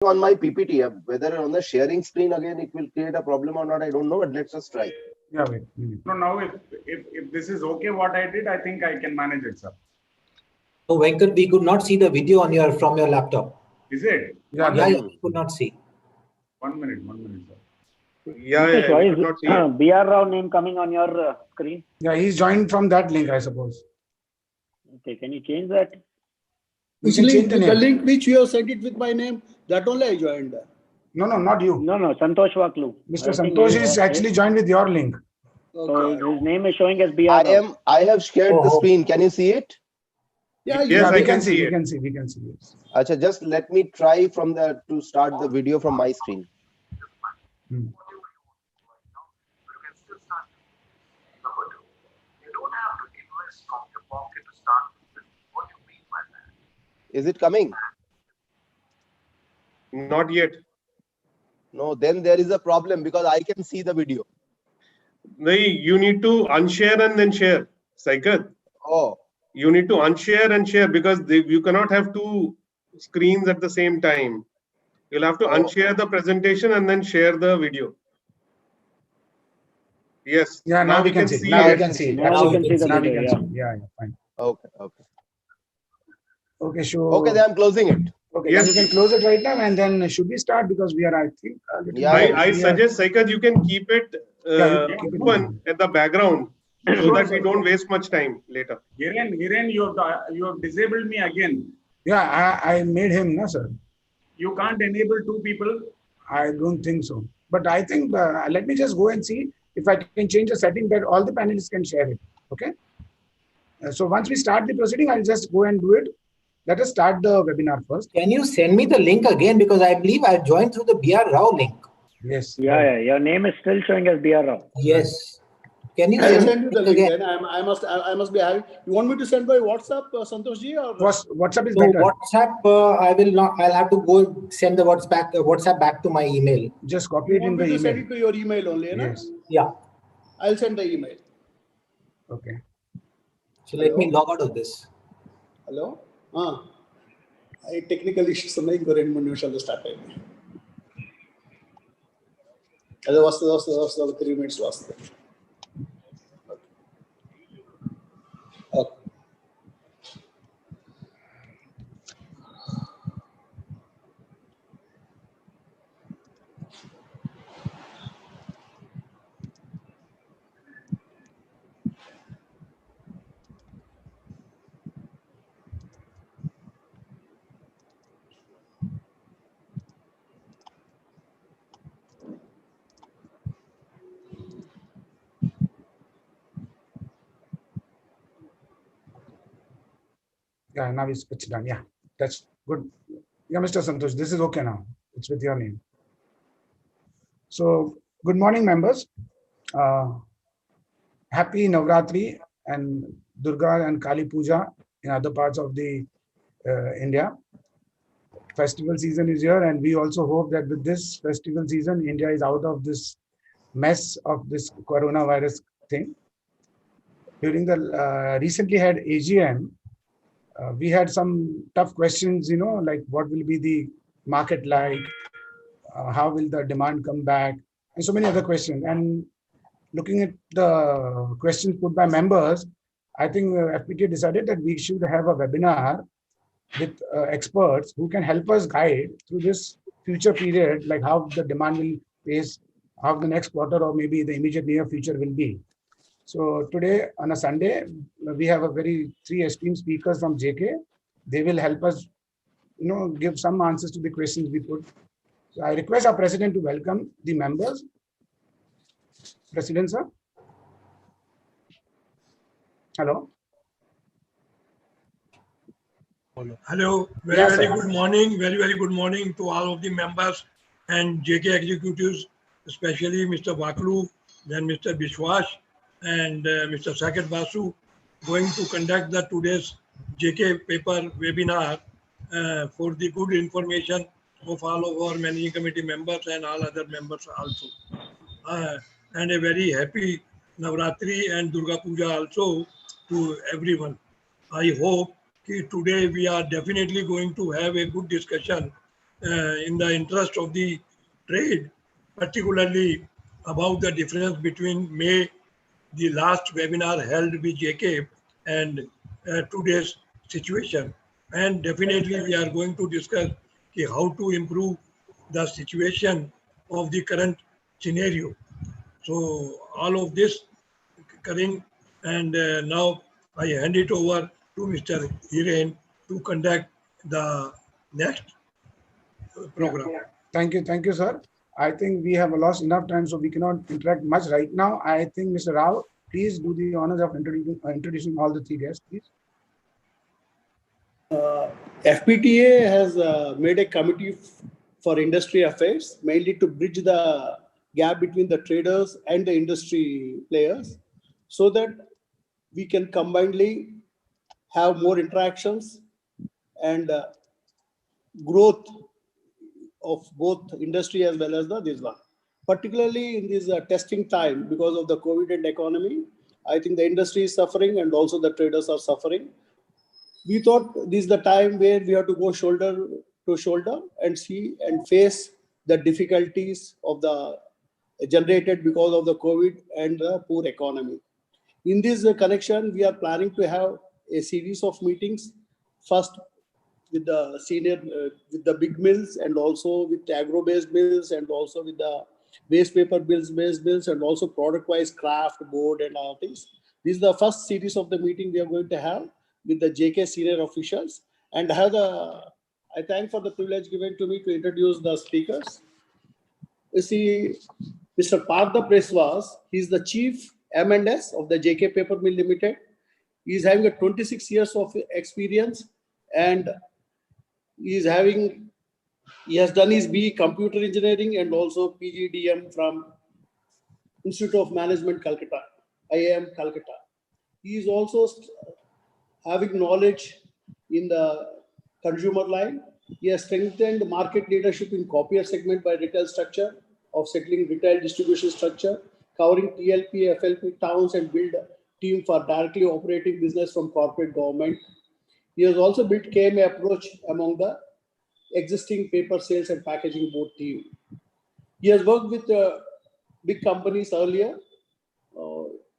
on my PPT. Whether on the sharing screen again it will create a problem or not, I don't know, but let's just try. Yeah, wait. No, now if this is okay, what I did, I think I can manage it, sir. No, Venkat, we could not see the video on your from your laptop. Is it? Yeah, we could not see. 1 minute, sir. Yeah, why is BR Rao name coming on your screen? Yeah, he's joined from that link, I suppose. Okay, can you change that? Which link? The link which you have sent it with my name, that only I joined. No, not you. No, Santosh Waklu. Mr. Santosh is actually joined with your link. Okay. So his name is showing as BR Rao. I have shared the screen. Can you see it? Yeah, yes, we can see. We can see. Yes. Achha, just let me try from the to start the video from my screen. Is it coming? Not yet. No, then there is a problem because I can see the video. No, you need to unshare and then share. Saikat. Oh. You need to unshare and share because you cannot have two screens at the same time. You'll have to unshare the presentation and then share the video. Yes. Yeah, now we can see. Now we can see the video. Yeah, fine. Okay. Okay, sure. Okay, then I'm closing it. Okay, yes. You can close it right now, and then should we start because we are, I think. I suggest, Saikat, you can keep it open at the background so that we don't waste much time later. Hiren, you have disabled me again. Yeah, I made him, no, sir. You can't enable two people. I don't think so. But I think let me just go and see if I can change the setting that all the panelists can share it. Okay. So once we start the proceeding, I'll just go and do it. Let us start the webinar first. Can you send me the link again? Because I believe I joined through the BR Rao link. Yes. Yeah. Your name is still showing as BR Rao. Yes. Can you send you the link again? I must be having. You want me to send by WhatsApp, Santosh ji, or WhatsApp is no, better. WhatsApp, I will not. I'll have to go send the WhatsApp back to my email. Just copy it in the email. Send it to your email only, yes. Yeah. I'll send the email. Okay. So let me log out of this. Hello. I technical issues ఉన్నాయి ఇంకో 2-3 నిమిషాల్లో start అయింది. అదే వస్తుంది 3 minutes లో వస్తుంది. Okay. Yeah, now it's done. Yeah, that's good. Yeah, Mr. Santosh, this is okay now. It's with your name. So, good morning, members. Happy Navratri and Durga and Kali Puja in other parts of the India. Festival season is here, and we also hope that with this festival season, India is out of this mess of this coronavirus thing. During the recently had AGM, we had some tough questions, like what will be the market like, how will the demand come back, and so many other questions. And looking at the questions put by members, I think FPTA decided that we should have a webinar with experts who can help us guide through this future period, like how the demand will face, how the next quarter or maybe the immediate near future will be. So today on a Sunday, we have three esteemed speakers from JK. They will help us, give some answers to the questions we put. So I request our president to welcome the members. President, sir. Hello. Hello. Very good morning. Very good morning to all of the members and JK executives, especially Mr. Waklu, then Mr. Bishwas, and Mr. Saket Basu, going to conduct the today's JK paper webinar for the good information of all of our managing committee members and all other members also. And a very happy Navratri and Durga Puja also to everyone. I hope today we are definitely going to have a good discussion in the interest of the trade, particularly about the difference between the last webinar held with JK and today's situation. And definitely we are going to discuss how to improve the situation of the current scenario. So all of this, Karim, and now I hand it over to Mr. Hiren to conduct the next program. Thank you, sir. I think we have lost enough time, so we cannot interact much right now. I think Mr. Rao, please do the honors of introducing all the three guests, please. FPTA has made a committee for industry affairs, mainly to bridge the gap between the traders and the industry players, so that we can combinedly have more interactions and growth of both industry as well as this one. Particularly in this testing time, because of the COVID and economy, I think the industry is suffering and also the traders are suffering. We thought this is the time where we have to go shoulder to shoulder and see and face the difficulties of the generated because of the COVID and the poor economy. In this connection, we are planning to have a series of meetings, first with the senior, with the big mills, and also with agro-based mills, and also with the waste paper based mills, and also product-wise craft, board, and other things. This is the first series of the meeting we are going to have with the JK senior officials, and I thank for the privilege given to me to introduce the speakers. You see, Mr. Partha Preswas, he is the chief M&S of the JK Paper Mill Limited. He is having 26 years of experience, and he has done his BE Computer Engineering and also PGDM from Institute of Management, Calcutta, IIM Calcutta. He is also having knowledge in the consumer line. He has strengthened market leadership in copier segment by retail structure, of settling retail distribution structure, covering TLP, FLP towns, and build a team for directly operating business from corporate government. He has also built KMA approach among the existing paper sales and packaging board team. He has worked with big companies earlier,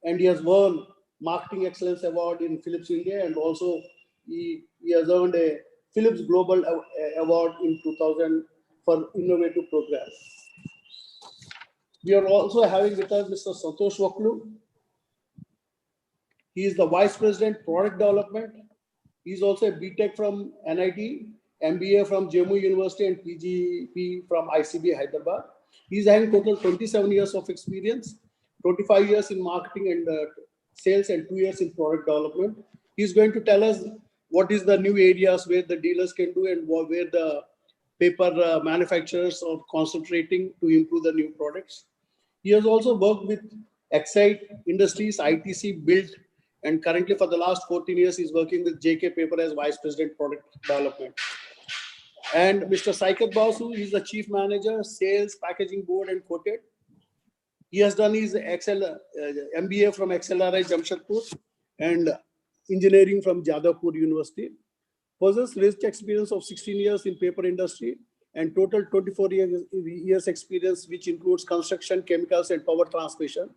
and he has won Marketing Excellence Award in Philips India, and also he has earned a Philips Global Award in 2000 for innovative programs. We are also having with us Mr. Santosh Vaklu. He is the Vice President Product Development. He is also a BTech from NIT, MBA from Jammu University, and PGP from ICB Hyderabad. He is having total 27 years of experience, 25 years in marketing and sales, and 2 years in product development. He is going to tell us what is the new areas where the dealers can do and where the paper manufacturers are concentrating to improve the new products. He has also worked with Excite Industries, ITC, Built, and currently for the last 14 years, he's working with JK Paper as Vice President Product Development. And Mr. Saikat Basu, he's the Chief Manager, Sales, Packaging Board, and Coated. He has done his MBA from XLRI Jamshedpur and Engineering from Jadavpur University. Possesses rich experience of 16 years in paper industry and total 24 years experience, which includes construction, chemicals, and power transmission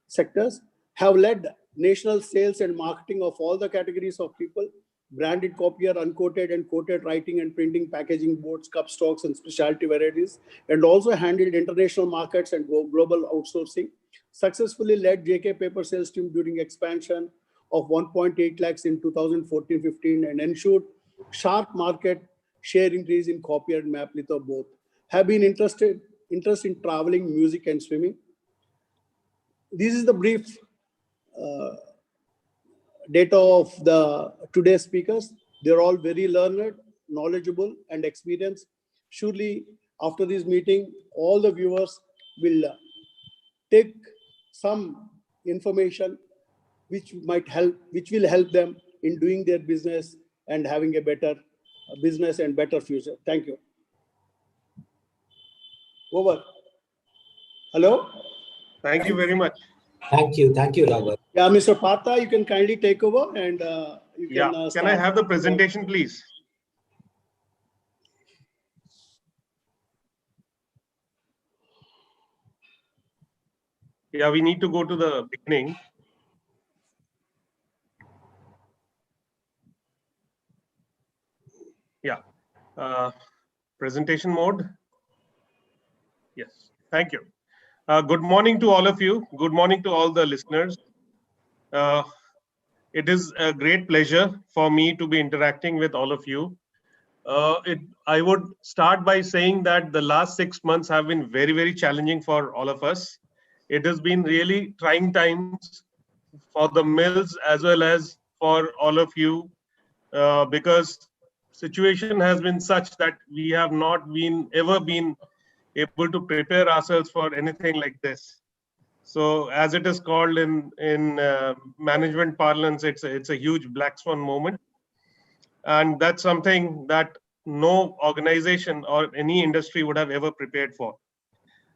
sectors. Have led national sales and marketing of all the categories of people, branded copier, uncoated and coated writing and printing, packaging boards, cup stocks, and specialty varieties, and also handled international markets and global outsourcing. Successfully led JK Paper sales team during expansion of 1.8 lakhs in 2014-15 and ensured sharp market share increase in copier and map litho both. Have been interest in traveling, music, and swimming. This is the brief data of the today's speakers. They're all very learned, knowledgeable, and experienced. Surely, after this meeting, all the viewers will take some information which will help them in doing their business and having a better business and better future. Thank you. Over. Hello. Thank you very much. Thank you, Raghav. Yeah, Mr. Partha, you can kindly take over and you can. Can I have the presentation, please? Yeah, we need to go to the beginning. Yeah. Presentation mode. Yes. Thank you. Good morning to all of you. Good morning to all the listeners. It is a great pleasure for me to be interacting with all of you. I would start by saying that the last 6 months have been very, very challenging for all of us. It has been really trying times for the mills as well as for all of you, because situation has been such that we have not been ever been able to prepare ourselves for anything like this. So as it is called in management parlance, it's a huge black swan moment, and that's something that no organization or any industry would have ever prepared for.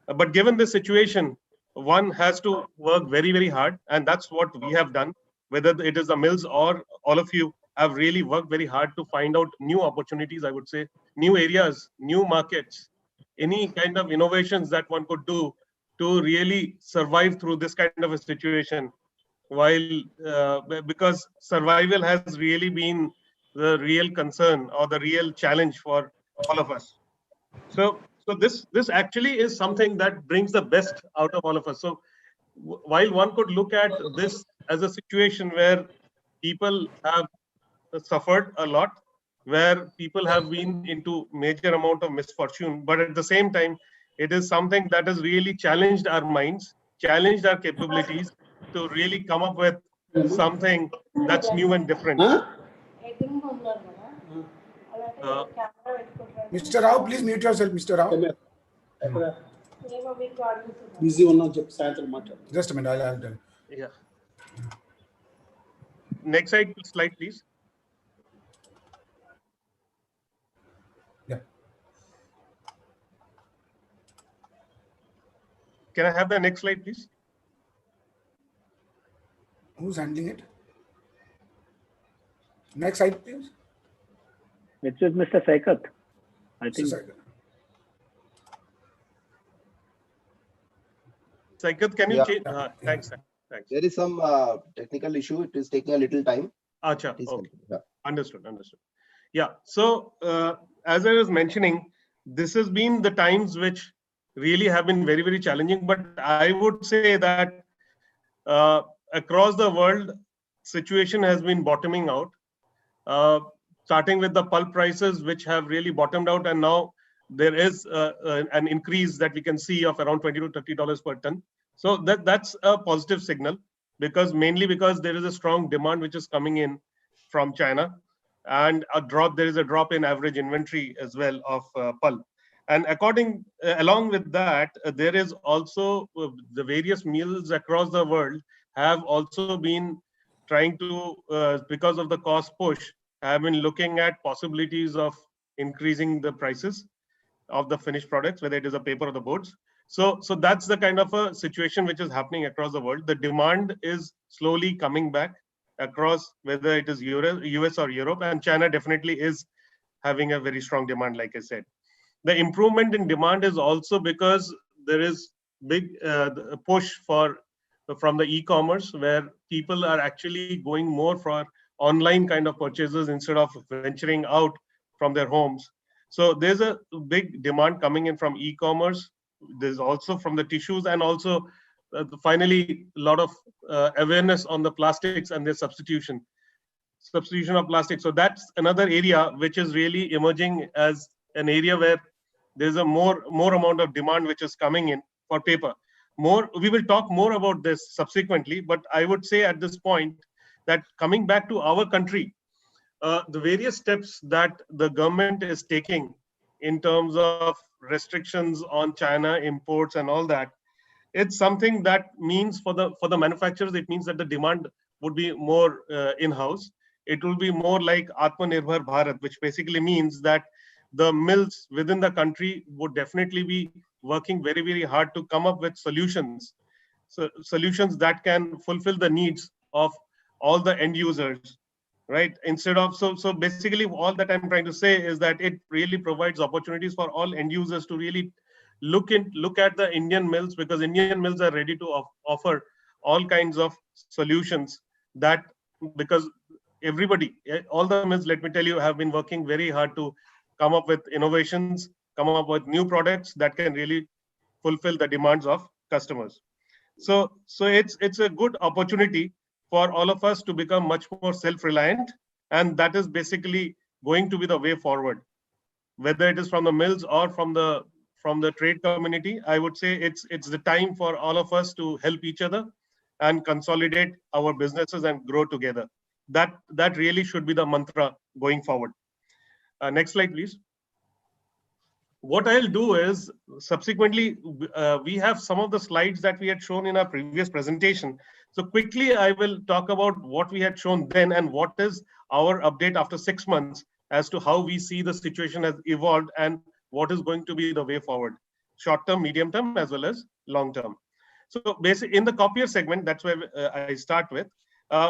But given this situation, one has to work very, very hard, and that's what we have done. Whether it is the mills or all of you have really worked very hard to find out new opportunities, I would say, new areas, new markets, any kind of innovations that one could do to really survive through this kind of a situation. While because survival has really been the real concern or the real challenge for all of us. So this actually is something that brings the best out of all of us. So while one could look at this as a situation where people have suffered a lot, where people have been into major amount of misfortune, but at the same time, it is something that has really challenged our minds, challenged our capabilities to really come up with something that's new and different. Mr. Rao, please mute yourself, Mr. Rao. Busy one Just a minute, I'll tell. Yeah. Next slide, please. Yeah. Can I have the next slide, please? Who's handling it? Next slide, please. It's with Mr. Saikat, I think. Saikat, can you Yeah. change? Thanks. Thanks. There is some technical issue. It is taking a little time. Acha, Please okay. continue. Yeah. Understood. Yeah. So as I was mentioning, this has been the times which really have been very, very challenging. But I would say that across the world, situation has been bottoming out. Starting with the pulp prices, which have really bottomed out, and now there is an increase that we can see of around $20 to $30 per ton. So that's a positive signal, because there is a strong demand which is coming in from China, and there is a drop in average inventory as well of pulp. And along with that, there is also the various mills across the world have also been trying to, because of the cost push, have been looking at possibilities of increasing the prices of the finished products, whether it is a paper or the boards. So that's the kind of a situation which is happening across the world. The demand is slowly coming back across, whether it is US or Europe, and China definitely is having a very strong demand, like I said. The improvement in demand is also because there is big push from the e-commerce, where people are actually going more for online kind of purchases instead of venturing out from their homes. So there's a big demand coming in from e-commerce. There's also from the tissues, and also finally a lot of awareness on the plastics and their substitution of plastic. So that's another area which is really emerging as an area where there's a more amount of demand which is coming in for paper. We will talk more about this subsequently, but I would say at this point that coming back to our country, the various steps that the government is taking in terms of restrictions on China imports and all that, it's something that means for the manufacturers, it means that the demand would be more in-house. It will be more like Atmanirbhar Bharat, which basically means that the mills within the country would definitely be working very, very hard to come up with solutions. So solutions that can fulfill the needs of all the end users, right? Instead of, so basically all that I'm trying to say is that it really provides opportunities for all end users to really look at the Indian mills, because Indian mills are ready to offer all kinds of solutions, that because everybody, all the mills, let me tell you, have been working very hard to come up with innovations, come up with new products that can really fulfill the demands of customers. So it's a good opportunity for all of us to become much more self-reliant, and that is basically going to be the way forward. Whether it is from the mills or from the trade community, I would say it's the time for all of us to help each other and consolidate our businesses and grow together. That really should be the mantra going forward. Next slide, please. What I'll do is subsequently, we have some of the slides that we had shown in our previous presentation. So quickly, I will talk about what we had shown then and what is our update after 6 months as to how we see the situation has evolved and what is going to be the way forward, short term, medium term, as well as long term. So basically, in the copier segment, that's where I start with.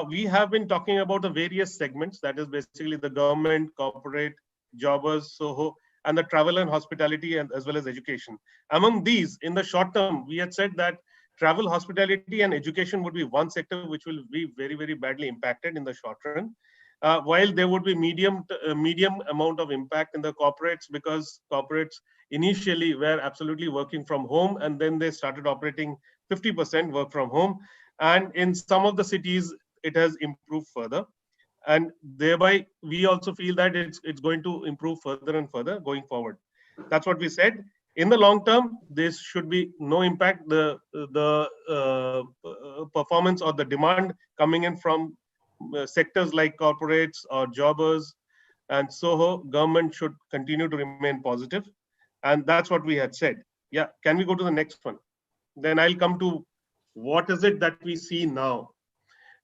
We have been talking about the various segments, that is basically the government, corporate, jobbers, SOHO, and the travel and hospitality, and as well as education. Among these, in the short term, we had said that travel, hospitality, and education would be one sector which will be very, very badly impacted in the short run. While there would be medium amount of impact in the corporates, because corporates initially were absolutely working from home, and then they started operating 50% work from home. And in some of the cities, it has improved further. And thereby, we also feel that it's going to improve further and further going forward. That's what we said. In the long term, this should be no impact. The performance or the demand coming in from sectors like corporates or jobbers and SOHO, government should continue to remain positive. And that's what we had said. Yeah, can we go to the next one? Then I'll come to what is it that we see now.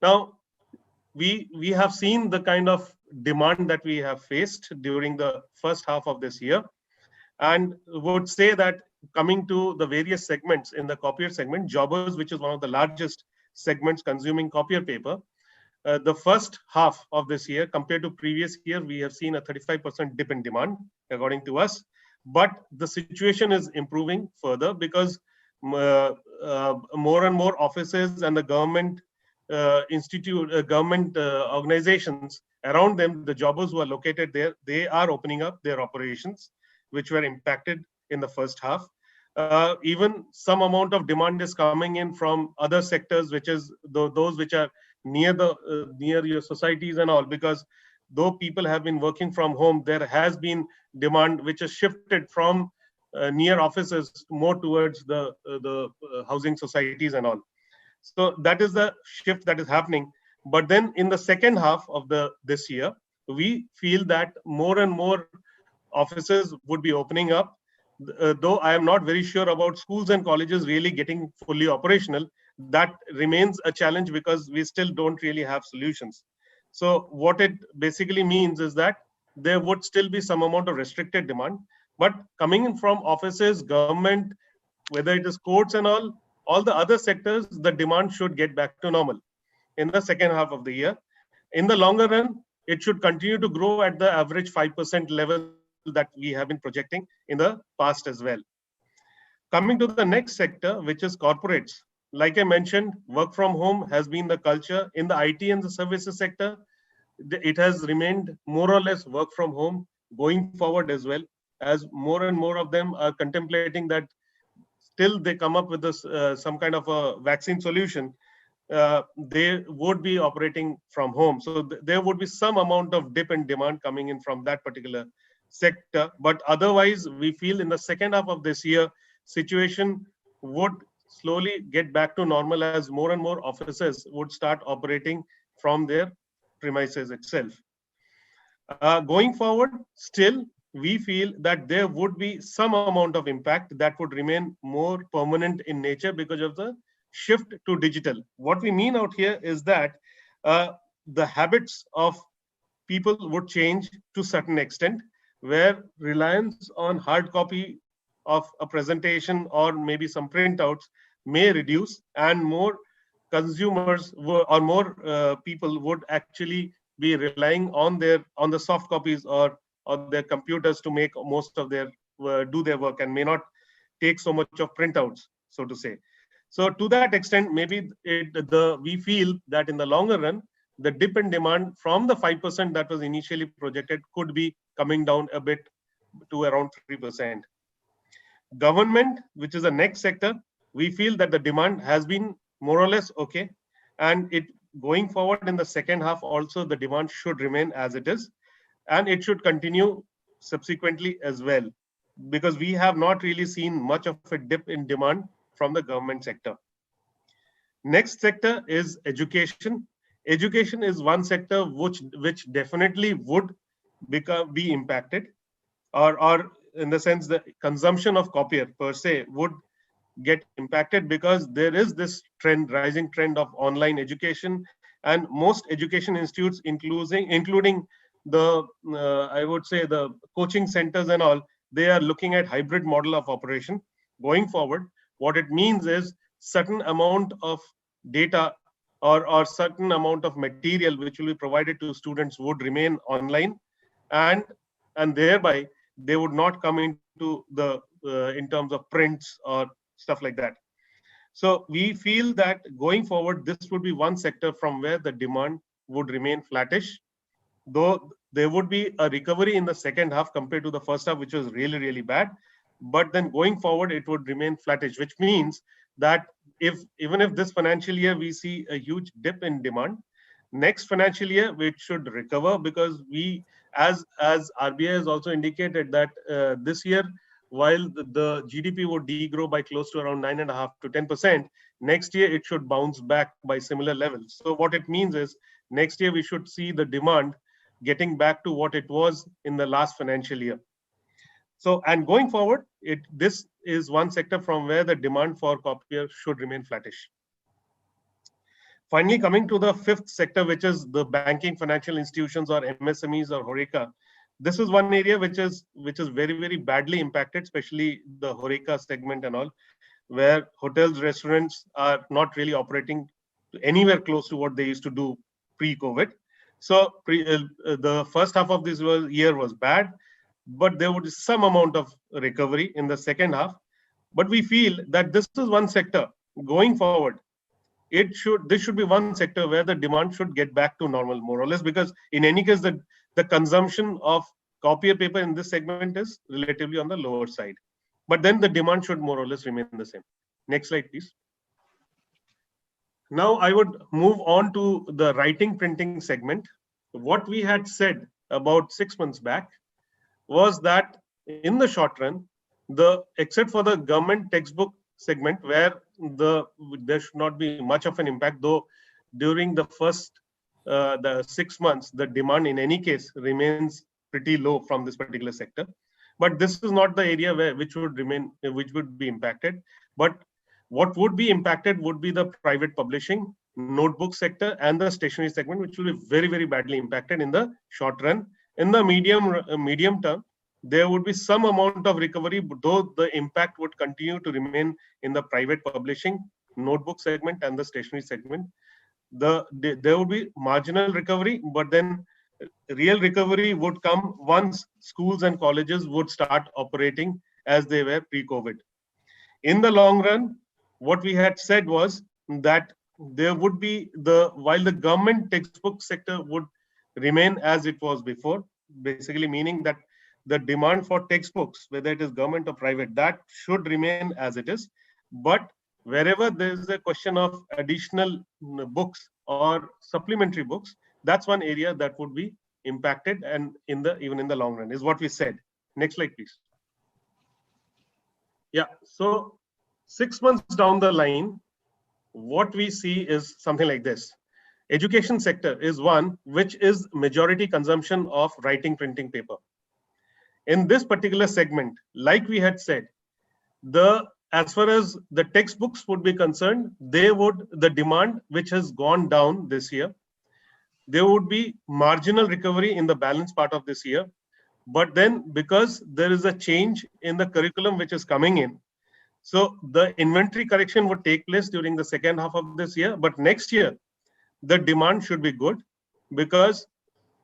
Now, we have seen the kind of demand that we have faced during the first half of this year, and would say that coming to the various segments in the copier segment, jobbers, which is one of the largest segments consuming copier paper, the first half of this year compared to previous year, we have seen a 35% dip in demand, according to us. But the situation is improving further because more and more offices and the government government organizations around them, the jobbers who are located there, they are opening up their operations, which were impacted in the first half. Even some amount of demand is coming in from other sectors, which is those which are near your societies and all, because though people have been working from home, there has been demand which has shifted from near offices more towards the housing societies and all. So that is the shift that is happening. But then in the second half of this year, we feel that more and more offices would be opening up. Though I am not very sure about schools and colleges really getting fully operational, that remains a challenge because we still don't really have solutions. So what it basically means is that there would still be some amount of restricted demand, but coming in from offices, government, whether it is courts and all the other sectors, the demand should get back to normal in the second half of the year. In the longer run, it should continue to grow at the average 5% level that we have been projecting in the past as well. Coming to the next sector, which is corporates. Like I mentioned, work from home has been the culture. In the IT and the services sector, it has remained more or less work from home going forward as well, as more and more of them are contemplating that till they come up with this, some kind of a vaccine solution, they would be operating from home. So there would be some amount of dip in demand coming in from that particular sector. But otherwise, we feel in the second half of this year, situation would slowly get back to normal as more and more offices would start operating from their premises itself. Going forward, still, we feel that there would be some amount of impact that would remain more permanent in nature because of the shift to digital. What we mean out here is that the habits of people would change to a certain extent, where reliance on hard copy of a presentation or maybe some printouts may reduce, and more consumers or more people would actually be relying on the soft copies or their computers to make most of their do their work, and may not take so much of printouts, so to say. So to that extent, maybe we feel that in the longer run, the dip in demand from the 5% that was initially projected could be coming down a bit to around 3%. Government, which is the next sector, we feel that the demand has been more or less okay, and it going forward in the second half also the demand should remain as it is, and it should continue subsequently as well, because we have not really seen much of a dip in demand from the government sector. Next sector is education. Education is one sector which definitely would be impacted, or in the sense the consumption of copier per se would get impacted, because there is this rising trend of online education, and most education institutes, including the I would say the coaching centers and all, they are looking at hybrid model of operation going forward. What it means is certain amount of data or certain amount of material which will be provided to students would remain online, and thereby they would not come into the in terms of prints or stuff like that. So we feel that going forward, this would be one sector from where the demand would remain flattish, though there would be a recovery in the second half compared to the first half, which was really, really bad. But then going forward, it would remain flattish, which means that even if this financial year we see a huge dip in demand, next financial year we should recover, because we, as RBI has also indicated that this year, while the GDP would degrow by close to around 9.5 to 10%, next year it should bounce back by similar levels. So what it means is next year we should see the demand getting back to what it was in the last financial year. So, and going forward, this is one sector from where the demand for copier should remain flattish. Finally, coming to the fifth sector, which is the banking, financial institutions, or MSMEs or HoReCa. This is one area which is very, very badly impacted, especially the HoReCa segment and all, where hotels, restaurants are not really operating anywhere close to what they used to do pre-COVID. So the first half of this year was bad, but there would be some amount of recovery in the second half. But we feel that this is one sector going forward. This should be one sector where the demand should get back to normal, more or less, because in any case, the consumption of copier paper in this segment is relatively on the lower side. But then the demand should more or less remain the same. Next slide, please. Now I would move on to the writing printing segment. What we had said about 6 months back was that in the short run, except for the government textbook segment, where there should not be much of an impact, though during the first the 6 months, the demand in any case remains pretty low from this particular sector. But this is not the area which would be impacted. But what would be impacted would be the private publishing, notebook sector, and the stationery segment, which will be very, very badly impacted in the short run. In the medium term, there would be some amount of recovery, though the impact would continue to remain in the private publishing, notebook segment, and the stationery segment. There would be marginal recovery, but then real recovery would come once schools and colleges would start operating as they were pre-COVID. In the long run, what we had said was that there would be while the government textbook sector would remain as it was before, basically meaning that the demand for textbooks, whether it is government or private, that should remain as it is. But wherever there is a question of additional books or supplementary books, that's one area that would be impacted, and even in the long run is what we said. Next slide, please. Yeah, so 6 months down the line, what we see is something like this. Education sector is one which is majority consumption of writing printing paper. In this particular segment, like we had said, as far as the textbooks would be concerned, the demand which has gone down this year, there would be marginal recovery in the balance part of this year. But then because there is a change in the curriculum which is coming in, so the inventory correction would take place during the second half of this year. But next year, the demand should be good because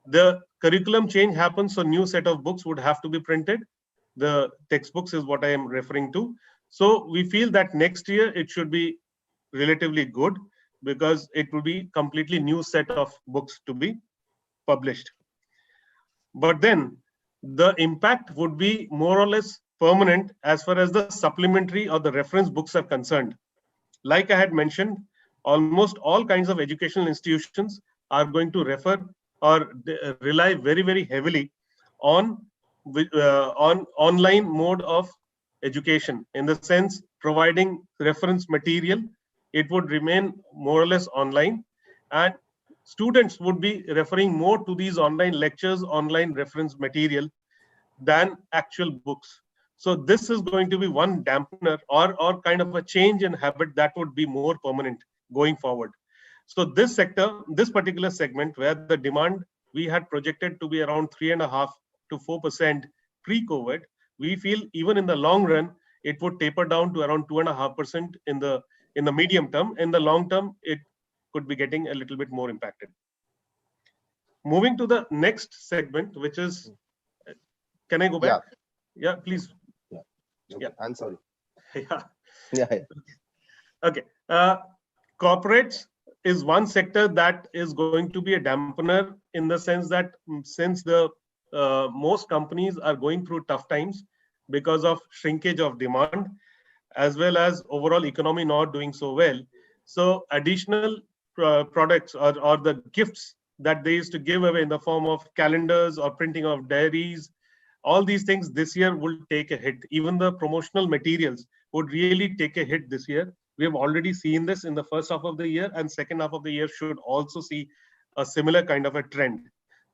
the curriculum change happens. So new set of books would have to be printed. The textbooks is what I am referring to. So we feel that next year it should be relatively good because it will be completely new set of books to be published. But then the impact would be more or less permanent as far as the supplementary or the reference books are concerned. Like I had mentioned, almost all kinds of educational institutions are going to refer or rely very, very heavily on online mode of education, in the sense providing reference material. It would remain more or less online, and students would be referring more to these online lectures, online reference material than actual books. So this is going to be one dampener or kind of a change in habit that would be more permanent going forward. So this sector, this particular segment where the demand we had projected to be around 3.5 to 4% pre-COVID, we feel even in the long run, it would taper down to around 2.5% in the medium term. In the long term, it could be getting a little bit more impacted. Moving to the next segment, which is, can I go back? Yeah, please. Yeah. I'm sorry. Yeah. Yeah. Okay. Corporates is one sector that is going to be a dampener, in the sense that since the most companies are going through tough times because of shrinkage of demand, as well as overall economy not doing so well. So additional products or the gifts that they used to give away in the form of calendars or printing of diaries, all these things this year will take a hit. Even the promotional materials would really take a hit this year. We have already seen this in the first half of the year, and second half of the year should also see a similar kind of a trend.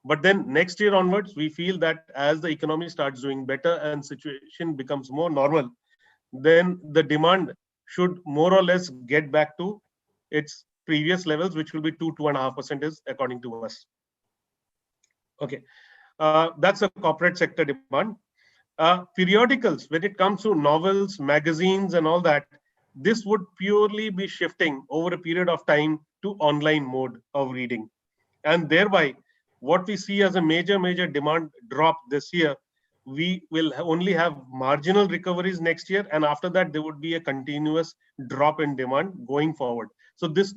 But then next year onwards, we feel that as the economy starts doing better and situation becomes more normal, then the demand should more or less get back to its previous levels, which will be 2.5% according to us. Okay. That's a corporate sector demand. Periodicals, when it comes to novels, magazines, and all that, this would purely be shifting over a period of time to online mode of reading. And thereby, what we see as a major demand drop this year, we will only have marginal recoveries next year. And after that, there would be a continuous drop in demand going forward. So this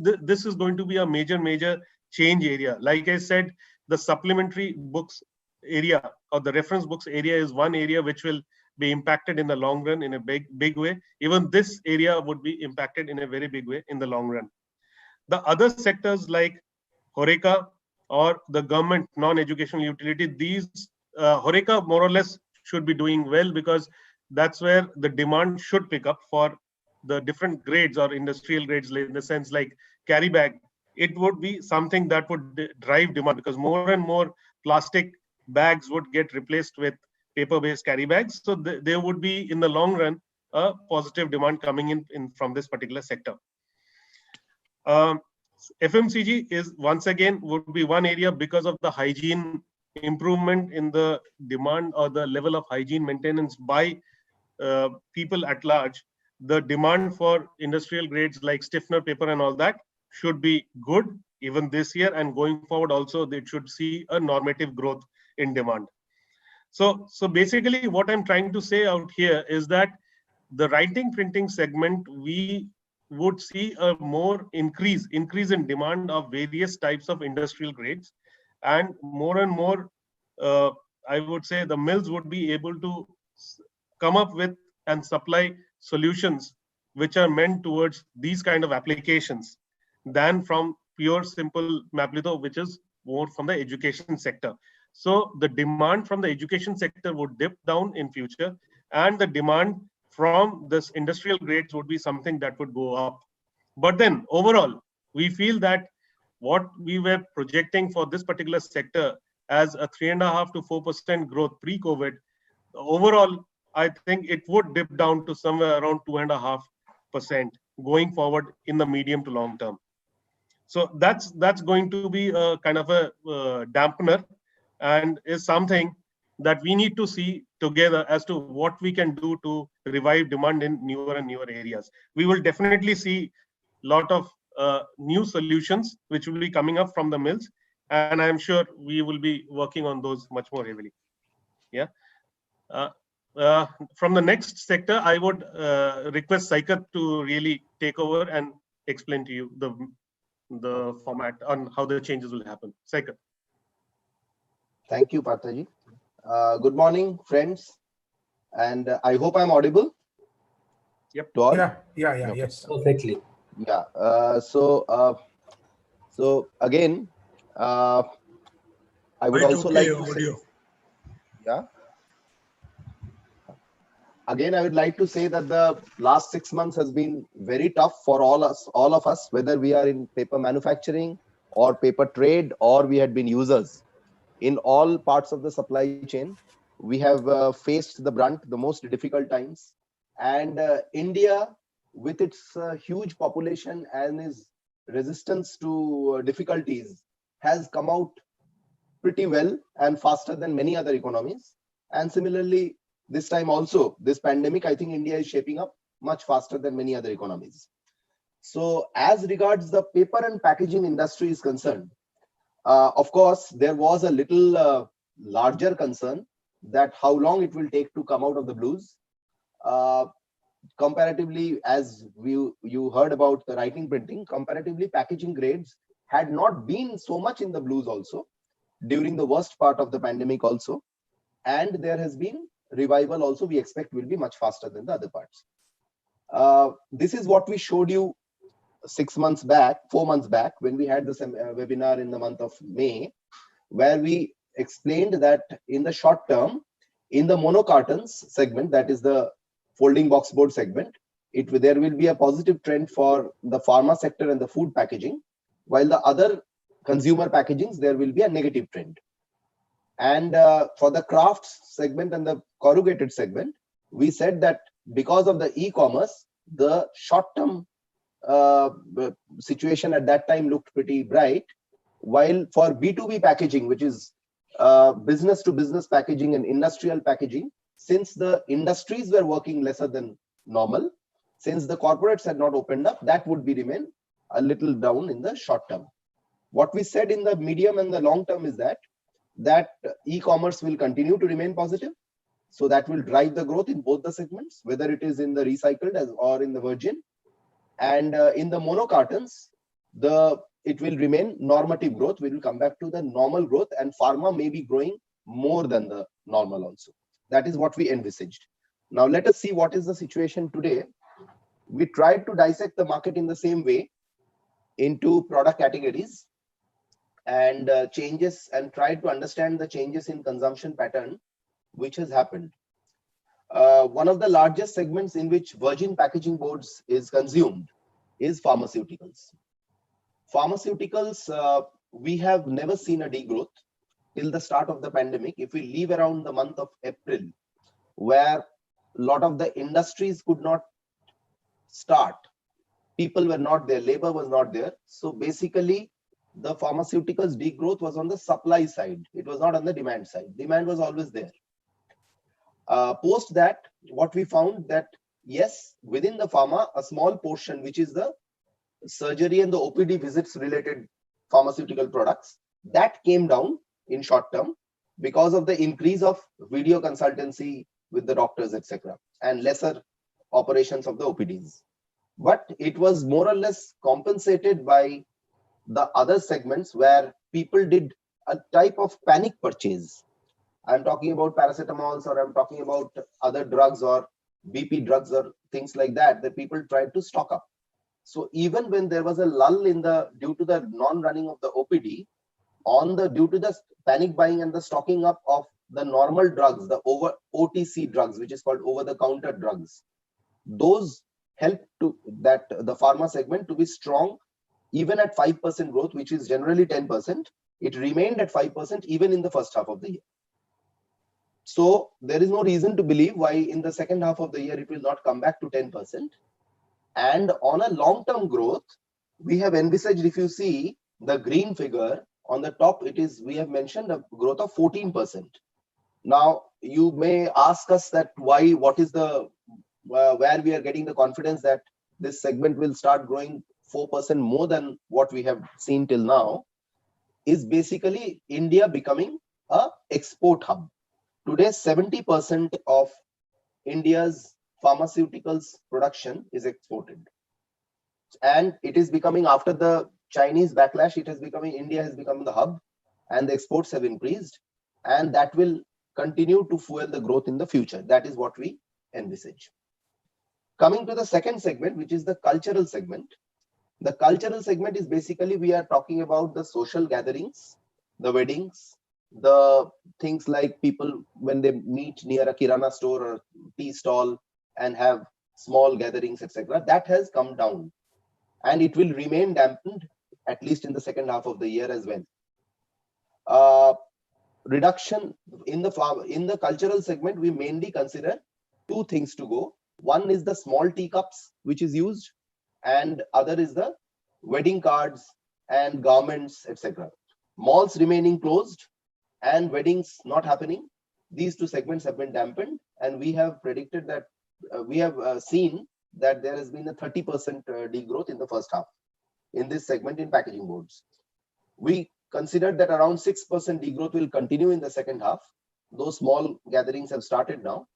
is going to be a major change area. Like I said, the supplementary books area or the reference books area is one area which will be impacted in the long run in a big way. Even this area would be impacted in a very big way in the long run. The other sectors like HoReCa or the government non-educational utility, these HoReCa more or less should be doing well, because that's where the demand should pick up for the different grades or industrial grades, in the sense like carry bag. It would be something that would drive demand, because more and more plastic bags would get replaced with paper-based carry bags. So there would be in the long run a positive demand coming in from this particular sector. FMCG is once again would be one area, because of the hygiene improvement in the demand or the level of hygiene maintenance by people at large. The demand for industrial grades like stiffener paper and all that should be good even this year, and going forward also it should see a normative growth in demand. So basically what I'm trying to say out here is that the writing printing segment, we would see a more increase in demand of various types of industrial grades, and more I would say the mills would be able to come up with and supply solutions which are meant towards these kind of applications than from pure simple maplitho, which is more from the education sector. So the demand from the education sector would dip down in future, and the demand from this industrial grades would be something that would go up. But then overall, we feel that what we were projecting for this particular sector as a 3.5 to 4% growth pre-COVID, overall, I think it would dip down to somewhere around 2.5% going forward in the medium to long term. So that's going to be a kind of a dampener, and is something that we need to see together as to what we can do to revive demand in newer and newer areas. We will definitely see a lot of new solutions which will be coming up from the mills, and I'm sure we will be working on those much more heavily. Yeah. from the next sector, I would request Saikat to really take over and explain to you the format on how the changes will happen. Saikat. Thank you, Parthaji. Good morning, friends. And I hope I'm audible. Yep. To all? Yeah, Okay. yes. Perfectly. Yeah. So again, I would Quite also okay, like to say, audio. yeah. Again, I would like to say that the last 6 months has been very tough for all of us, whether we are in paper manufacturing or paper trade, or we had been users. In all parts of the supply chain, we have faced the brunt, the most difficult times. And India, with its huge population and its resistance to difficulties, has come out pretty well and faster than many other economies. And similarly, this time also, this pandemic, I think India is shaping up much faster than many other economies. So as regards the paper and packaging industry is concerned, of course, there was a little larger concern that how long it will take to come out of the blues. Comparatively, as you heard about the writing printing, comparatively packaging grades had not been so much in the blues also during the worst part of the pandemic also. And there has been revival also, we expect will be much faster than the other parts. This is what we showed you 4 months back, when we had this webinar in the month of May, where we explained that in the short term, in the monocartons segment, that is the folding box board segment, there will be a positive trend for the pharma sector and the food packaging, while the other consumer packagings, there will be a negative trend. And for the crafts segment and the corrugated segment, we said that because of the e-commerce, the short-term situation at that time looked pretty bright, while for B2B packaging, which is business to business packaging and industrial packaging, since the industries were working lesser than normal, since the corporates had not opened up, that would be remain a little down in the short term. What we said in the medium and the long term is that e-commerce will continue to remain positive. So that will drive the growth in both the segments, whether it is in the recycled or in the virgin. And in the monocartons, it will remain normative growth. We will come back to the normal growth, and pharma may be growing more than the normal also. That is what we envisaged. Now let us see what is the situation today. We tried to dissect the market in the same way into product categories and changes, and tried to understand the changes in consumption pattern which has happened. One of the largest segments in which virgin packaging boards is consumed is pharmaceuticals. Pharmaceuticals, we have never seen a degrowth till the start of the pandemic. If we leave around the month of April, where a lot of the industries could not start, people were not there, labor was not there. So basically, the pharmaceuticals degrowth was on the supply side. It was not on the demand side. Demand was always there. Post that, what we found that, yes, within the pharma, a small portion, which is the surgery and the OPD visits related pharmaceutical products, that came down in short term because of the increase of video consultancy with the doctors, etc., and lesser operations of the OPDs. But it was more or less compensated by the other segments where people did a type of panic purchase. I'm talking about paracetamols, or I'm talking about other drugs or BP drugs or things like that, that people tried to stock up. So even when there was a lull due to the non-running of the OPD, due to the panic buying and the stocking up of the normal drugs, the OTC drugs, which is called over-the-counter drugs, those helped to that the pharma segment to be strong even at 5% growth, which is generally 10%. It remained at 5% even in the first half of the year. So there is no reason to believe why in the second half of the year it will not come back to 10%. And on a long-term growth, we have envisaged, if you see the green figure on the top, we have mentioned a growth of 14%. Now you may ask us that what is the where we are getting the confidence that this segment will start growing 4% more than what we have seen till now, is basically India becoming a export hub. Today, 70% of India's pharmaceuticals production is exported. And it is becoming, after the Chinese backlash, India has become the hub, and the exports have increased, and that will continue to fuel the growth in the future. That is what we envisage. Coming to the second segment, which is the cultural segment. The cultural segment is basically, we are talking about the social gatherings, the weddings, the things like people when they meet near a kirana store or tea stall and have small gatherings, etc. That has come down, and it will remain dampened at least in the second half of the year as well. Reduction in the cultural segment, we mainly consider two things to go. One is the small teacups which is used, and other is the wedding cards and garments, etc. Malls remaining closed and weddings not happening. These two segments have been dampened, and we have predicted that we have seen that there has been a 30% degrowth in the first half in this segment in packaging boards. We considered that around 6% degrowth will continue in the second half. Those small gatherings have started now.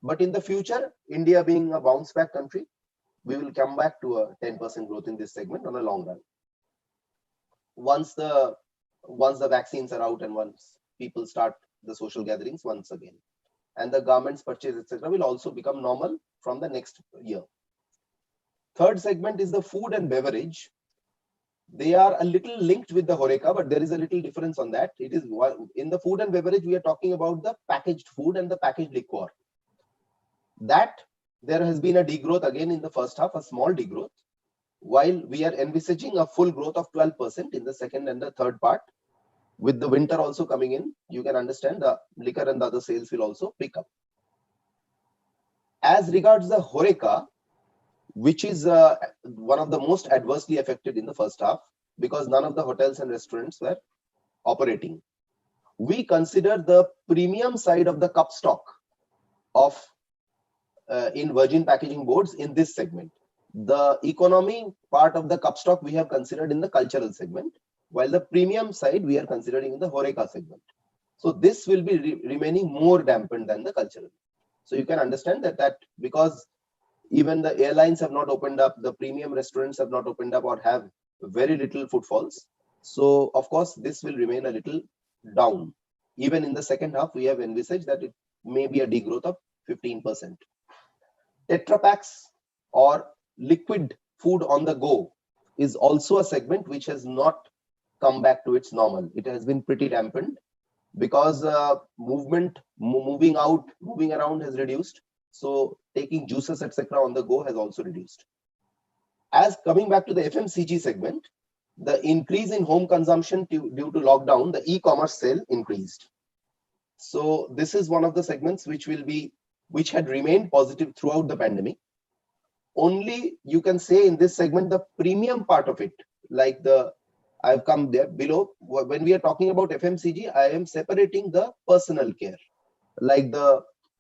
But in the future, India being a bounce back country, we will come back to a 10% growth in this segment on a long run. Once the vaccines are out and once people start the social gatherings once again, and the garments purchase, etc., will also become normal from the next year. Third segment is the food and beverage. They are a little linked with the HoReCa, but there is a little difference on that. It is in the food and beverage, we are talking about the packaged food and the packaged liquor. That there has been a degrowth again in the first half, a small degrowth, while we are envisaging a full growth of 12% in the second and the third part. With the winter also coming in, you can understand the liquor and the other sales will also pick up. As regards the HoReCa, which is one of the most adversely affected in the first half, because none of the hotels and restaurants were operating. We consider the premium side of the cup stock of in virgin packaging boards in this segment. The economy part of the cup stock we have considered in the cultural segment, while the premium side we are considering in the HoReCa segment. So this will be remaining more dampened than the cultural. So you can understand that because even the airlines have not opened up, the premium restaurants have not opened up or have very little footfalls. So of course, this will remain a little down. Even in the second half, we have envisaged that it may be a degrowth of 15%. Tetra packs or liquid food on the go is also a segment which has not come back to its normal. It has been pretty dampened because moving around has reduced. So taking juices, etc. on the go has also reduced. As coming back to the FMCG segment, the increase in home consumption due to lockdown, the e-commerce sale increased. So this is one of the segments which had remained positive throughout the pandemic. Only you can say in this segment, the premium part of it, like I've come there below. When we are talking about FMCG, I am separating the personal care, like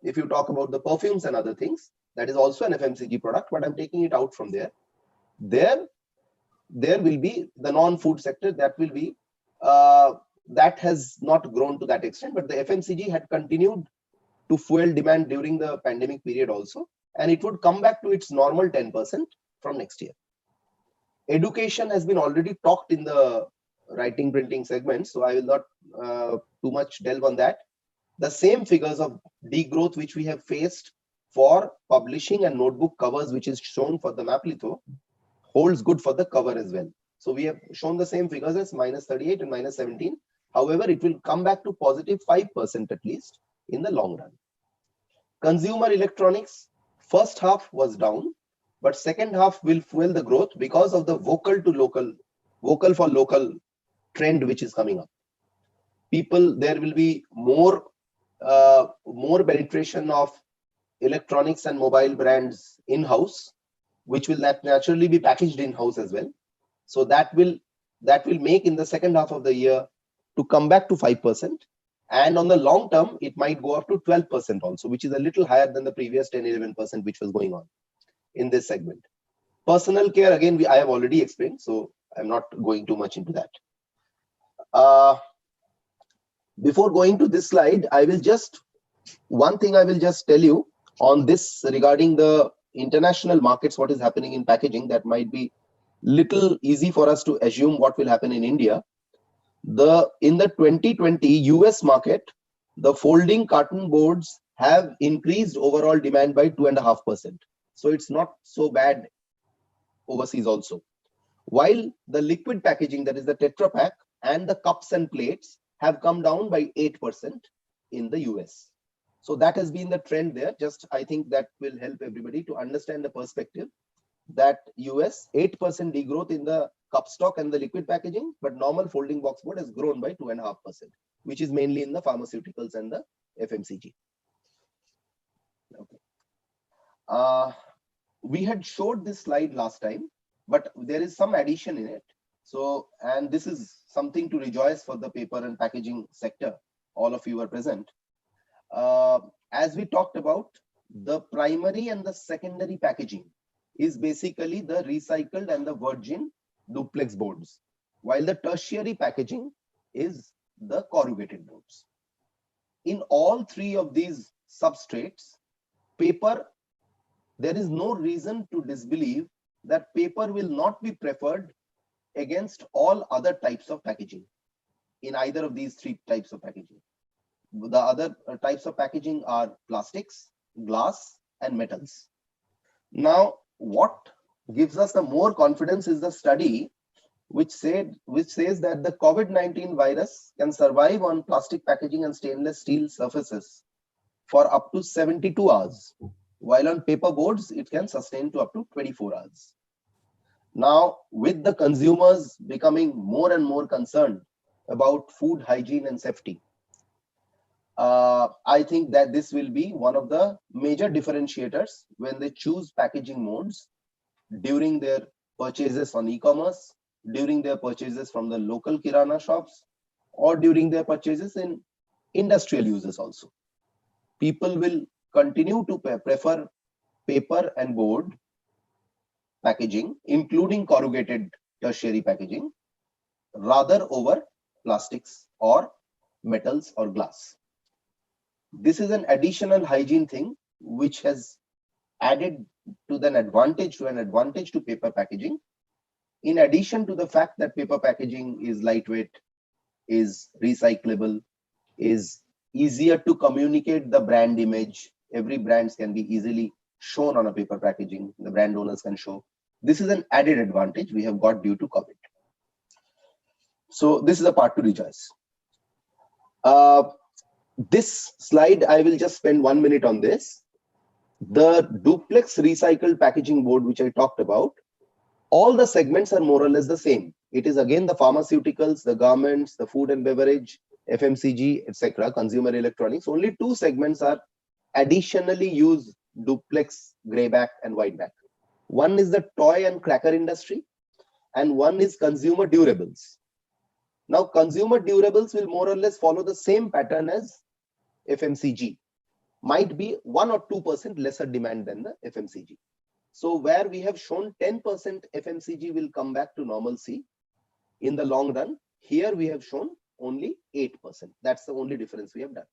if you talk about the perfumes and other things, that is also an FMCG product, but I'm taking it out from there. There will be the non-food sector that will be that has not grown to that extent, but the FMCG had continued to fuel demand during the pandemic period also, and it would come back to its normal 10% from next year. Education has been already talked in the writing printing segment, so I will not too much delve on that. The same figures of degrowth which we have faced for publishing and notebook covers, which is shown for the Maplitho, holds good for the cover as well. So we have shown the same figures as -38 and -17. However, it will come back to positive 5% at least in the long run. Consumer electronics, first half was down, but second half will fuel the growth because of the vocal for local trend which is coming up. There will be more penetration of electronics and mobile brands in-house, which will naturally be packaged in-house as well. So that will make in the second half of the year to come back to 5%. And on the long term, it might go up to 12% also, which is a little higher than the previous 10-11% which was going on in this segment. Personal care, again, I have already explained, so I'm not going too much into that. Before going to this slide, one thing I will just tell you on this regarding the international markets, what is happening in packaging, that might be little easy for us to assume what will happen in India. In the 2020 US market, the folding carton boards have increased overall demand by 2.5%. So it's not so bad overseas also. While the liquid packaging, that is the Tetra Pak, and the cups and plates have come down by 8% in the US. So that has been the trend there. Just I think that will help everybody to understand the perspective that US 8% degrowth in the cup stock and the liquid packaging, but normal folding box board has grown by 2.5%, which is mainly in the pharmaceuticals and the FMCG. Okay. We had showed this slide last time, but there is some addition in it. So, and this is something to rejoice for the paper and packaging sector. All of you are present. As we talked about, the primary and the secondary packaging is basically the recycled and the virgin duplex boards, while the tertiary packaging is the corrugated boards. In all three of these substrates, paper, there is no reason to disbelieve that paper will not be preferred against all other types of packaging in either of these three types of packaging. The other types of packaging are plastics, glass, and metals. Now, what gives us the more confidence is the study which says that the COVID-19 virus can survive on plastic packaging and stainless steel surfaces for up to 72 hours, while on paper boards, it can sustain to up to 24 hours. Now, with the consumers becoming more and more concerned about food hygiene and safety, I think that this will be one of the major differentiators when they choose packaging modes during their purchases on e-commerce, during their purchases from the local kirana shops, or during their purchases in industrial uses also. People will continue to prefer paper and board packaging, including corrugated tertiary packaging, rather over plastics or metals or glass. This is an additional hygiene thing which has added to an advantage to paper packaging, in addition to the fact that paper packaging is lightweight, is recyclable, is easier to communicate the brand image. Every brand can be easily shown on a paper packaging. The brand owners can show. This is an added advantage we have got due to COVID. So this is a part to rejoice. This slide, I will just spend 1 minute on this. The duplex recycled packaging board, which I talked about, all the segments are more or less the same. It is again the pharmaceuticals, the garments, the food and beverage, FMCG, etc., consumer electronics. Only two segments are additionally use duplex greyback and whiteback. One is the toy and cracker industry, and one is consumer durables. Now, consumer durables will more or less follow the same pattern as FMCG. Might be 1 or 2% lesser demand than the FMCG. So where we have shown 10% FMCG will come back to normalcy in the long run, here we have shown only 8%. That's the only difference we have done.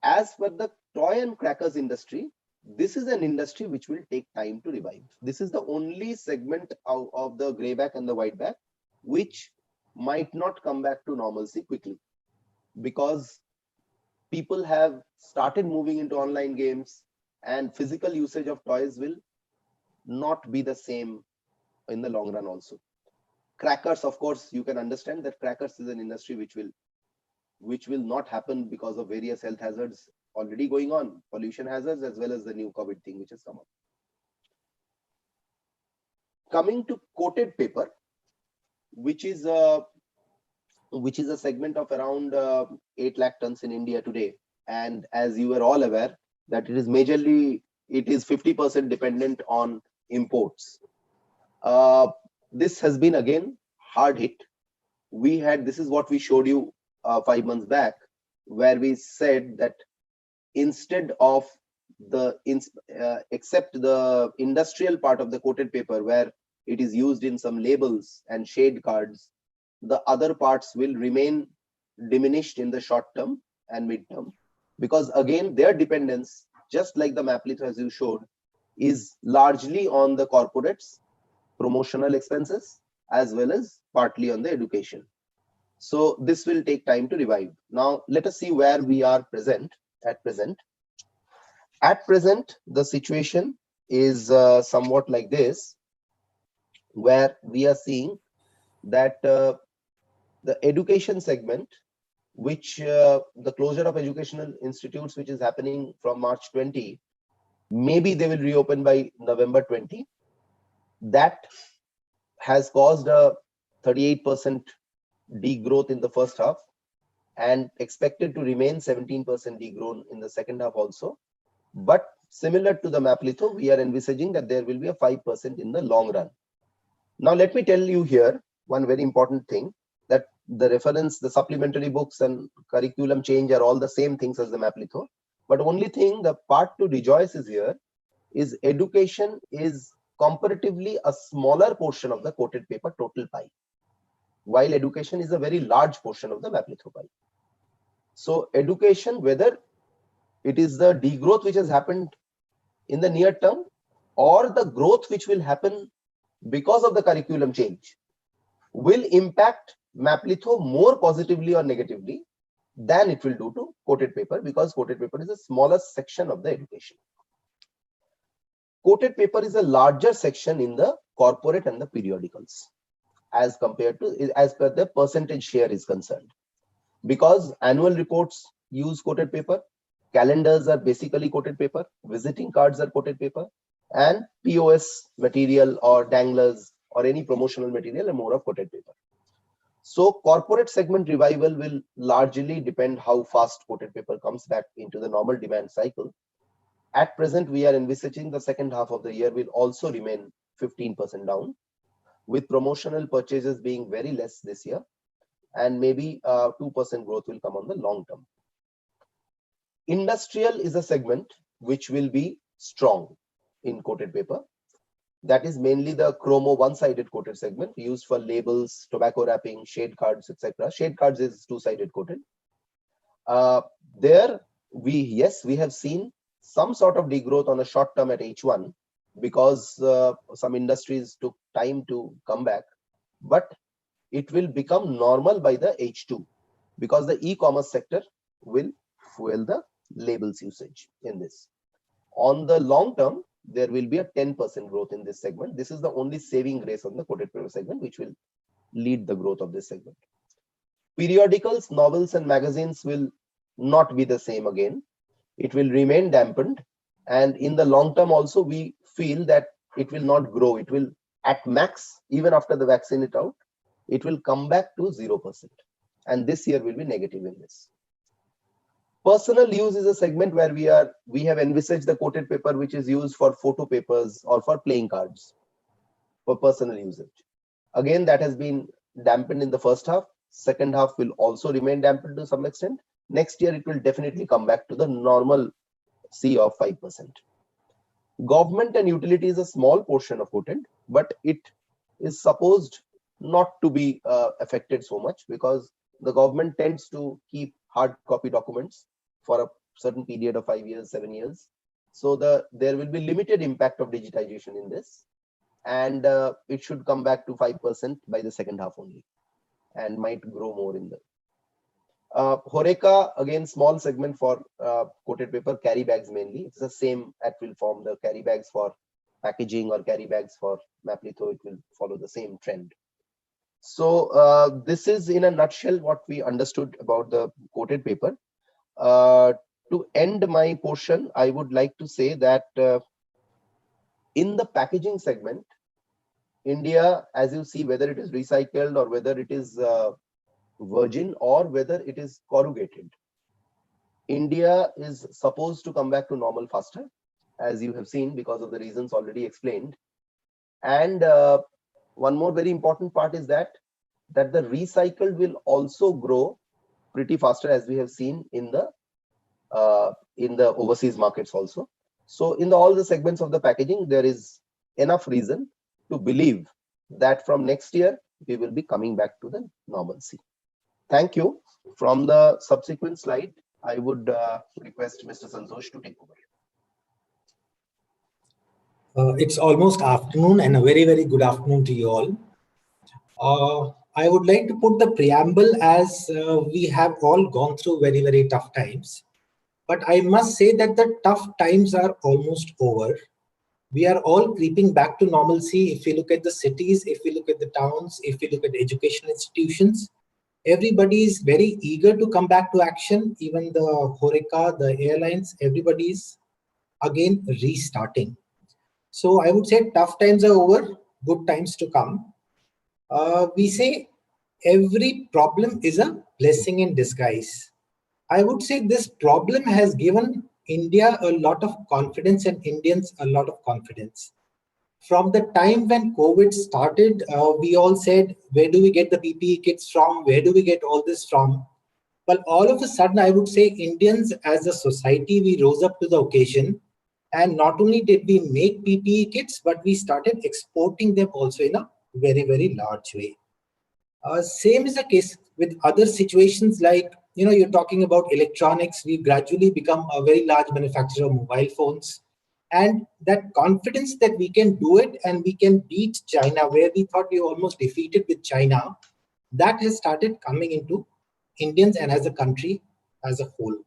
As for the toy and crackers industry, this is an industry which will take time to revive. This is the only segment of the greyback and the whiteback which might not come back to normalcy quickly, because people have started moving into online games and physical usage of toys will not be the same in the long run also. Crackers, of course, you can understand that crackers is an industry which will not happen because of various health hazards already going on, pollution hazards, as well as the new COVID thing which has come up. Coming to coated paper, which is a segment of around 8 lakh tons in India today. And as you are all aware, that it is 50% dependent on imports. This has been again hard hit. This is what we showed you 5 months back, where we said that instead of except the industrial part of the coated paper, where it is used in some labels and shade cards, the other parts will remain diminished in the short term and mid term, because again their dependence just like the map litho as you showed, is largely on the corporates, promotional expenses, as well as partly on the education. So this will take time to revive. Now let us see where we are at present. At present, the situation is somewhat like this, where we are seeing that the education segment, which the closure of educational institutes, which is happening from March 20, maybe they will reopen by November 20. That has caused a 38% degrowth in the first half and expected to remain 17% degrown in the second half also. But similar to the map litho, we are envisaging that there will be a 5% in the long run. Now, let me tell you here one very important thing, that the reference, the supplementary books and curriculum change are all the same things as the map litho. But only thing, the part to rejoice is here, is education is comparatively a smaller portion of the coated paper total pie, while education is a very large portion of the map litho pie. So education, whether it is the degrowth which has happened in the near term or the growth which will happen because of the curriculum change, will impact map litho more positively or negatively than it will do to coated paper, because coated paper is the smallest section of the education. Coated paper is a larger section in the corporate and the periodicals as compared to, as per the percentage share is concerned, because annual reports use coated paper, calendars are basically coated paper, visiting cards are coated paper, and POS material or danglers or any promotional material are more of coated paper. So corporate segment revival will largely depend how fast coated paper comes back into the normal demand cycle. At present, we are envisaging the second half of the year will also remain 15% down, with promotional purchases being very less this year, and maybe 2% growth will come on the long term. Industrial is a segment which will be strong in coated paper. That is mainly the chromo one-sided coated segment used for labels, tobacco wrapping, shade cards, etc. Shade cards is two-sided coated. There we have seen some sort of degrowth on a short term at H1 because some industries took time to come back, but it will become normal by the H2 because the e-commerce sector will fuel the labels usage in this. On the long term, there will be a 10% growth in this segment. This is the only saving grace on the coated paper segment, which will lead the growth of this segment. Periodicals, novels, and magazines will not be the same again. It will remain dampened. And in the long term also, we feel that it will not grow. It will, at max, even after the vaccine is out, it will come back to 0%. And this year will be negative in this. Personal use is a segment where we have envisaged the coated paper which is used for photo papers or for playing cards for personal usage. Again, that has been dampened in the first half. Second half will also remain dampened to some extent. Next year, it will definitely come back to the normal C of 5%. Government and utility is a small portion of coated, but it is supposed not to be affected so much because the government tends to keep hard copy documents for a certain period of 5 years, 7 years. So there will be limited impact of digitization in this, and it should come back to 5% by the second half only, and might grow more in the Horeca, again, small segment for coated paper, carry bags mainly. It's the same at-will form, the carry bags for packaging or carry bags for map litho, it will follow the same trend. So this is in a nutshell what we understood about the coated paper. To end my portion, I would like to say that in the packaging segment, India, as you see, whether it is recycled or whether it is virgin or whether it is corrugated, India is supposed to come back to normal faster, as you have seen, because of the reasons already explained. And one more very important part is that the recycled will also grow pretty faster, as we have seen in the overseas markets also. So in all the segments of the packaging, there is enough reason to believe that from next year we will be coming back to the normalcy. Thank you. From the subsequent slide, I would request Mr. Santosh to take over. It's almost afternoon, and a very, very good afternoon to you all. I would like to put the preamble as we have all gone through very, very tough times. But I must say that the tough times are almost over. We are all creeping back to normalcy. If we look at the cities, if we look at the towns, if we look at education institutions, everybody is very eager to come back to action. Even the Horeca, the airlines, everybody is again restarting. So I would say tough times are over, good times to come. We say every problem is a blessing in disguise. I would say this problem has given India a lot of confidence and Indians a lot of confidence. From the time when COVID started, we all said, where do we get the PPE kits from? Where do we get all this from? Well, all of a sudden, I would say Indians as a society, we rose up to the occasion. And not only did we make PPE kits, but we started exporting them also in a very, very large way. Same is the case with other situations like, you're talking about electronics. We've gradually become a very large manufacturer of mobile phones. And that confidence that we can do it and we can beat China, where we thought we were almost defeated with China, that has started coming into Indians and as a country as a whole.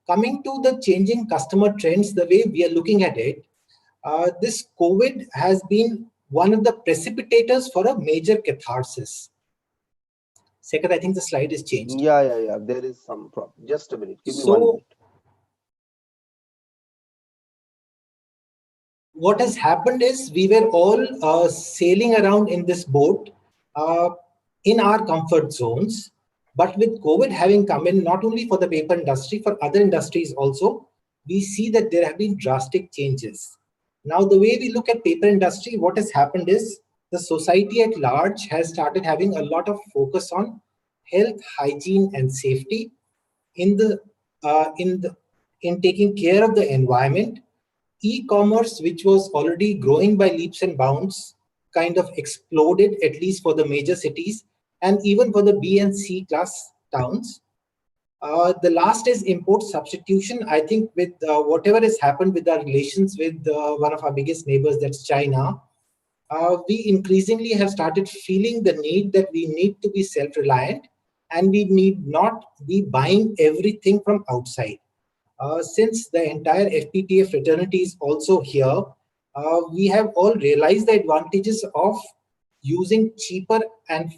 Coming to the changing customer trends, the way we are looking at it, this COVID has been one of the precipitators for a major catharsis. Second, I think the slide is changed. Yeah. There is some problem. Just a minute. Give me 1 minute. What has happened is we were all sailing around in this boat in our comfort zones. But with COVID having come in, not only for the paper industry, for other industries also, we see that there have been drastic changes. Now, the way we look at paper industry, what has happened is the society at large has started having a lot of focus on health, hygiene, and safety in taking care of the environment. E-commerce, which was already growing by leaps and bounds, kind of exploded, at least for the major cities and even for the B and C class towns. The last is import substitution. I think with whatever has happened with our relations with one of our biggest neighbors, that's China, we increasingly have started feeling the need that we need to be self-reliant and we need not be buying everything from outside. Since the entire FPTA fraternity is also here, we have all realized the advantages of using cheaper and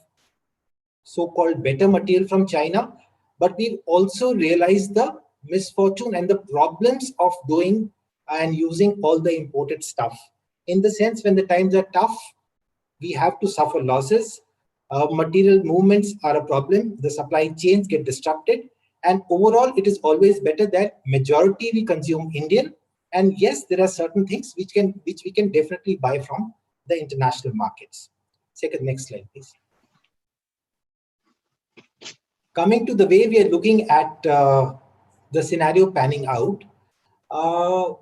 so-called better material from China, but we've also realized the misfortune and the problems of doing and using all the imported stuff. In the sense, when the times are tough, we have to suffer losses. Material movements are a problem. The supply chains get disrupted. And overall, it is always better that majority we consume Indian. And yes, there are certain things which we can definitely buy from the international markets. Second, next slide, please. Coming to the way we are looking at the scenario panning out,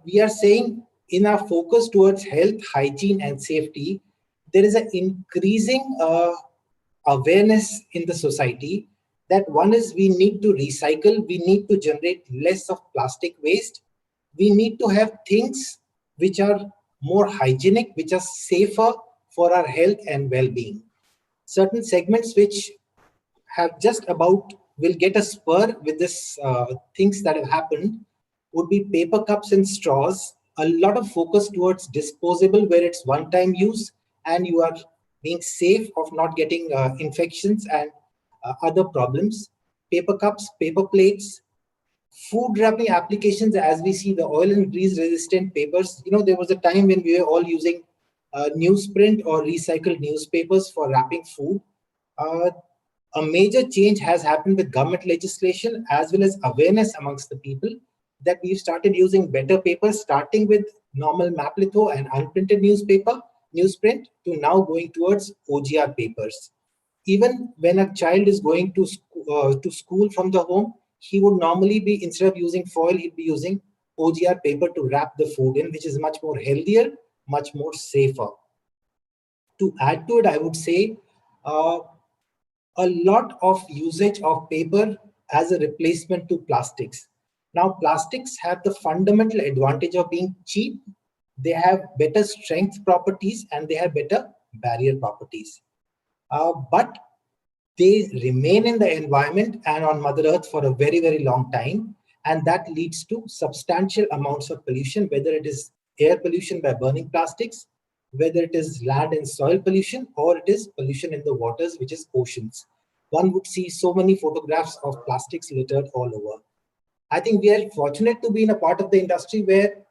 we are saying in our focus towards health, hygiene, and safety, there is an increasing awareness in the society that one is we need to recycle, we need to generate less of plastic waste, we need to have things which are more hygienic, which are safer for our health and well-being. Certain segments which have just about will get a spur with this things that have happened would be paper cups and straws. A lot of focus towards disposable where it's one-time use and you are being safe of not getting infections and other problems. Paper cups, paper plates, food wrapping applications, as we see the oil and grease resistant papers. There was a time when we were all using newsprint or recycled newspapers for wrapping food. A major change has happened with government legislation as well as awareness amongst the people that we've started using better papers, starting with normal maplitho and unprinted newsprint, to now going towards OGR papers. Even when a child is going to school from the home, he would normally be, instead of using foil, he'd be using OGR paper to wrap the food in, which is much more healthier, much more safer. To add to it, I would say a lot of usage of paper as a replacement to plastics. Now, plastics have the fundamental advantage of being cheap, they have better strength properties, and they have better barrier properties. But they remain in the environment and on Mother Earth for a very, very long time. And that leads to substantial amounts of pollution, whether it is air pollution by burning plastics, whether it is land and soil pollution, or it is pollution in the waters, which is oceans. One would see so many photographs of plastics littered all over. I think we are fortunate to be in a part of the industry where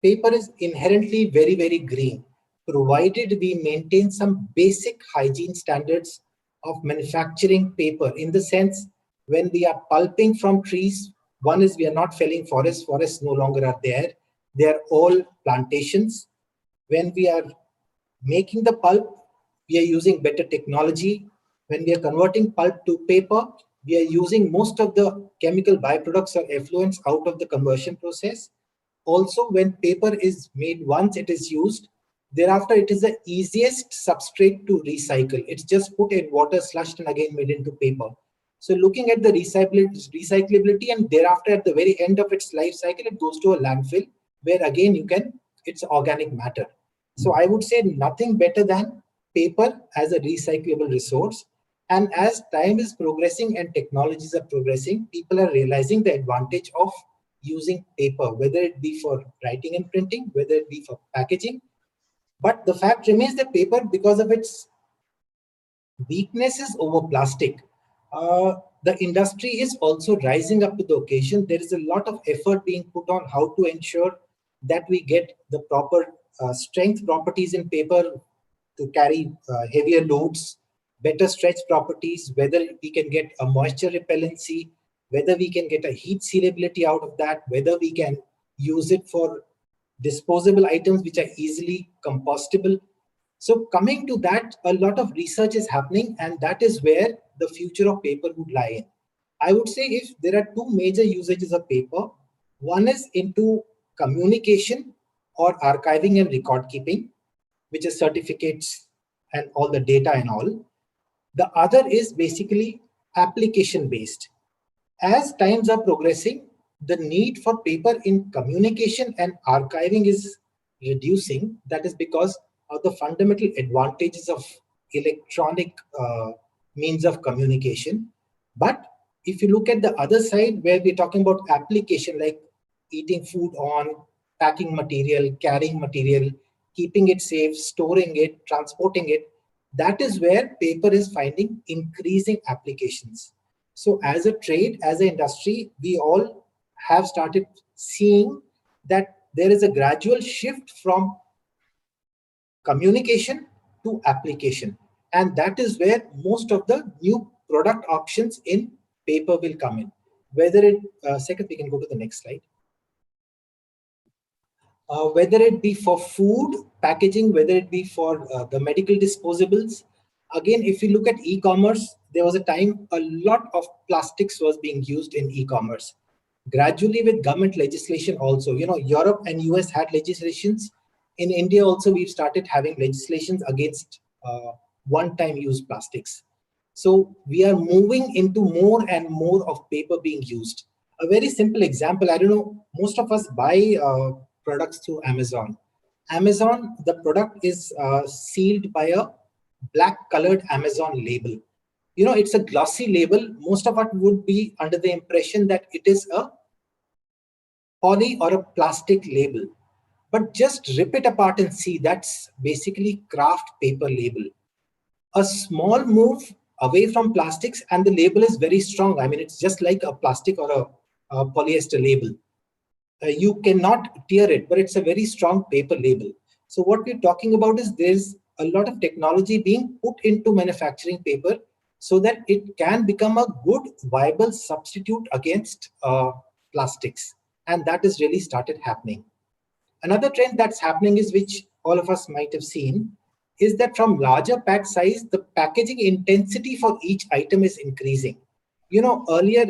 paper is inherently very, very green, provided we maintain some basic hygiene standards of manufacturing paper, in the sense when we are pulping from trees, one is we are not felling forests, forests no longer are there, they are all plantations. When we are making the pulp, we are using better technology. When we are converting pulp to paper, we are using most of the chemical byproducts or effluents out of the conversion process. Also, when paper is made, once it is used, thereafter it is the easiest substrate to recycle. It's just put in water, slushed, and again made into paper. So looking at the recyclability, and thereafter at the very end of its life cycle, it goes to a landfill where again it's organic matter. So I would say nothing better than paper as a recyclable resource. And as time is progressing and technologies are progressing, people are realizing the advantage of using paper, whether it be for writing and printing, whether it be for packaging. But the fact remains that paper, because of its weaknesses over plastic, the industry is also rising up to the occasion. There is a lot of effort being put on how to ensure that we get the proper strength properties in paper to carry heavier loads, better stretch properties, whether we can get a moisture repellency, whether we can get a heat sealability out of that, whether we can use it for disposable items which are easily compostable. So coming to that, a lot of research is happening, and that is where the future of paper would lie in. I would say if there are two major usages of paper, one is into communication or archiving and record keeping, which is certificates and all the data and all. The other is basically application based. As times are progressing, the need for paper in communication and archiving is reducing. That is because of the fundamental advantages of electronic means of communication. But if you look at the other side, where we're talking about application like eating food on, packing material, carrying material, keeping it safe, storing it, transporting it, that is where paper is finding increasing applications. So as a trade, as an industry, we all have started seeing that there is a gradual shift from communication to application. And that is where most of the new product options in paper will come in. Whether it, second, we can go to the next slide. Whether it be for food packaging, whether it be for the medical disposables. Again, if you look at e-commerce, there was a time a lot of plastics was being used in e-commerce. Gradually with government legislation also, Europe and US had legislations. In India also, we've started having legislations against one-time use plastics. So we are moving into more and more of paper being used. A very simple example, I don't know, most of us buy products through Amazon. Amazon, the product is sealed by a black colored Amazon label. It's a glossy label. Most of us would be under the impression that it is a poly or a plastic label. But just rip it apart and see, that's basically craft paper label. A small move away from plastics and the label is very strong. I mean, it's just like a plastic or a polyester label. You cannot tear it, but it's a very strong paper label. So what we're talking about is there's a lot of technology being put into manufacturing paper so that it can become a good, viable substitute against plastics. And that has really started happening. Another trend that's happening is, which all of us might have seen, is that from larger pack size, the packaging intensity for each item is increasing. Earlier,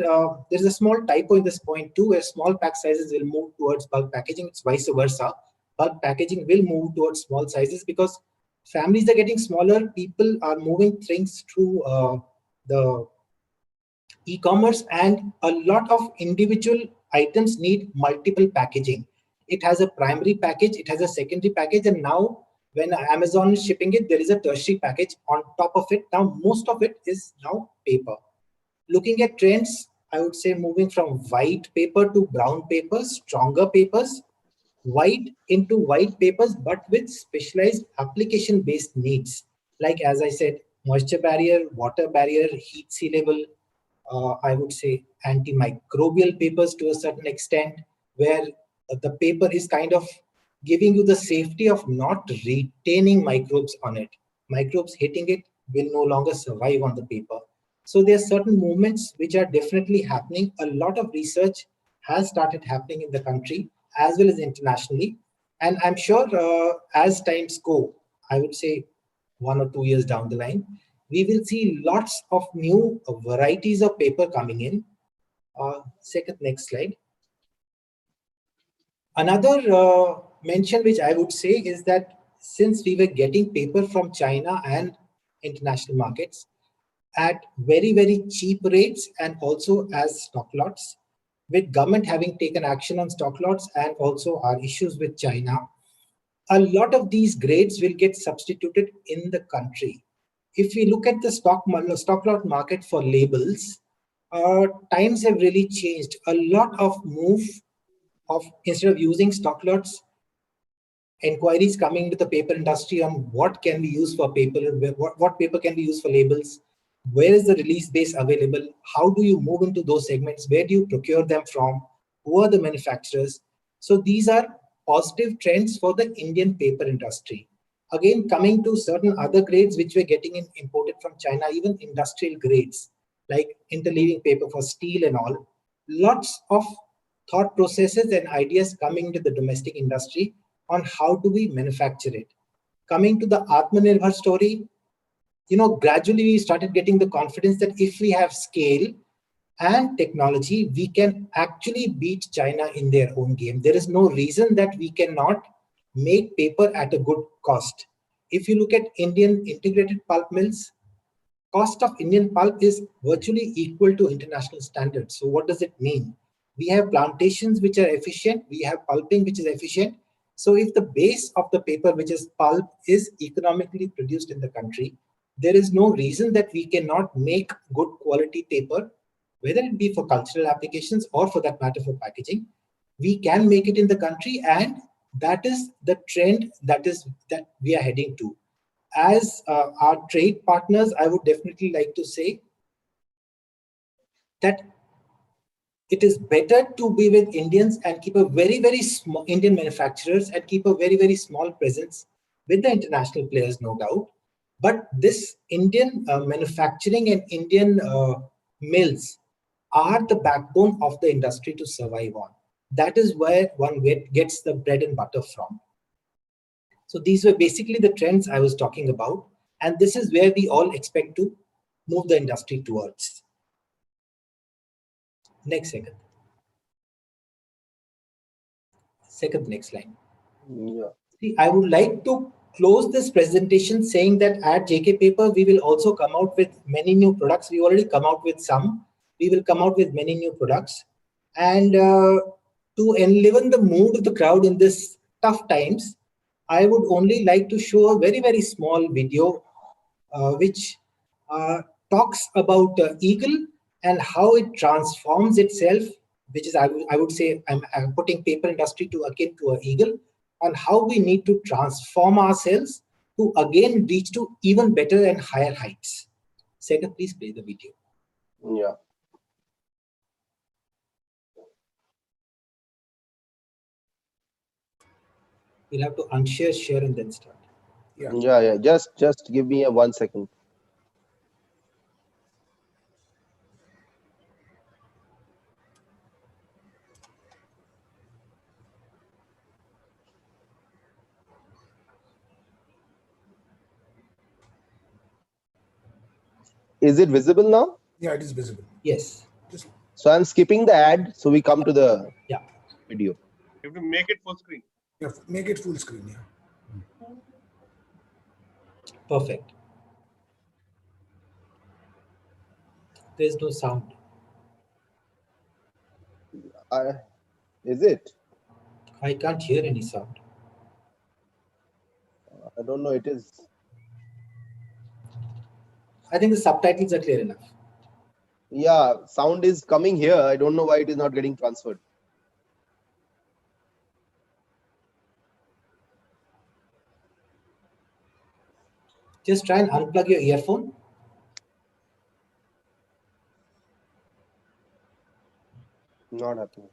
there's a small typo in this point too, where small pack sizes will move towards bulk packaging. It's vice versa. Bulk packaging will move towards small sizes because families are getting smaller. People are moving things through the e-commerce, and a lot of individual items need multiple packaging. It has a primary package, it has a secondary package, and now when Amazon is shipping it, there is a tertiary package on top of it. Now, most of it is now paper. Looking at trends, I would say moving from white paper to brown papers, stronger papers, white into white papers, but with specialized application-based needs. Like, as I said, moisture barrier, water barrier, heat sea level, I would say antimicrobial papers to a certain extent, where the paper is kind of giving you the safety of not retaining microbes on it. Microbes hitting it will no longer survive on the paper. So there are certain movements which are definitely happening. A lot of research has started happening in the country as well as internationally. And I'm sure as times go, I would say 1 or 2 years down the line, we will see lots of new varieties of paper coming in. Next slide. Another mention which I would say is that since we were getting paper from China and international markets at very, very cheap rates and also as stock lots, with government having taken action on stock lots and also our issues with China, a lot of these grades will get substituted in the country. If we look at the stock lot market for labels, times have really changed. A lot of move of, instead of using stock lots, inquiries coming to the paper industry on what can be used for paper, what paper can be used for labels, where is the release base available, how do you move into those segments, where do you procure them from, who are the manufacturers. So these are positive trends for the Indian paper industry. Again, coming to certain other grades which we're getting imported from China, even industrial grades like interleaving paper for steel and all, lots of thought processes and ideas coming into the domestic industry on how do we manufacture it. Coming to the Atmanirbhar story, gradually we started getting the confidence that if we have scale and technology, we can actually beat China in their own game. There is no reason that we cannot make paper at a good cost. If you look at Indian integrated pulp mills, cost of Indian pulp is virtually equal to international standards. So what does it mean? We have plantations which are efficient, we have pulping which is efficient. So if the base of the paper, which is pulp, is economically produced in the country, there is no reason that we cannot make good quality paper, whether it be for cultural applications or for that matter for packaging. We can make it in the country, and that is the trend that we are heading to. As our trade partners, I would definitely like to say that it is better to be with Indians and keep a very, very small Indian manufacturers and keep a very, very small presence with the international players, no doubt. But this Indian manufacturing and Indian mills are the backbone of the industry to survive on. That is where one gets the bread and butter from. So these were basically the trends I was talking about. And this is where we all expect to move the industry towards. Next next line. Yeah. See, I would like to close this presentation saying that at JK Paper, we will also come out with many new products. We already come out with some. We will come out with many new products. And to enliven the mood of the crowd in this tough times, I would only like to show a very, very small video which talks about Eagle and how it transforms itself, which is, I would say, I'm putting paper industry to akin to an eagle, on how we need to transform ourselves to again reach to even better and higher heights. Second, please play the video. Yeah. We'll have to unshare, share, and then start. Yeah. Just give me a 1 second. Is it visible now? Yeah, it is visible. Yes. So I'm skipping the ad, so we come to the video. You have to make it full screen. Yeah, make it full screen. Yeah. Perfect. There's no sound. Is it? I can't hear any sound. I don't know. It is. I think the subtitles are clear enough. Yeah, sound is coming here. I don't know why it is not getting transferred. Just try and unplug your earphone. Not happening.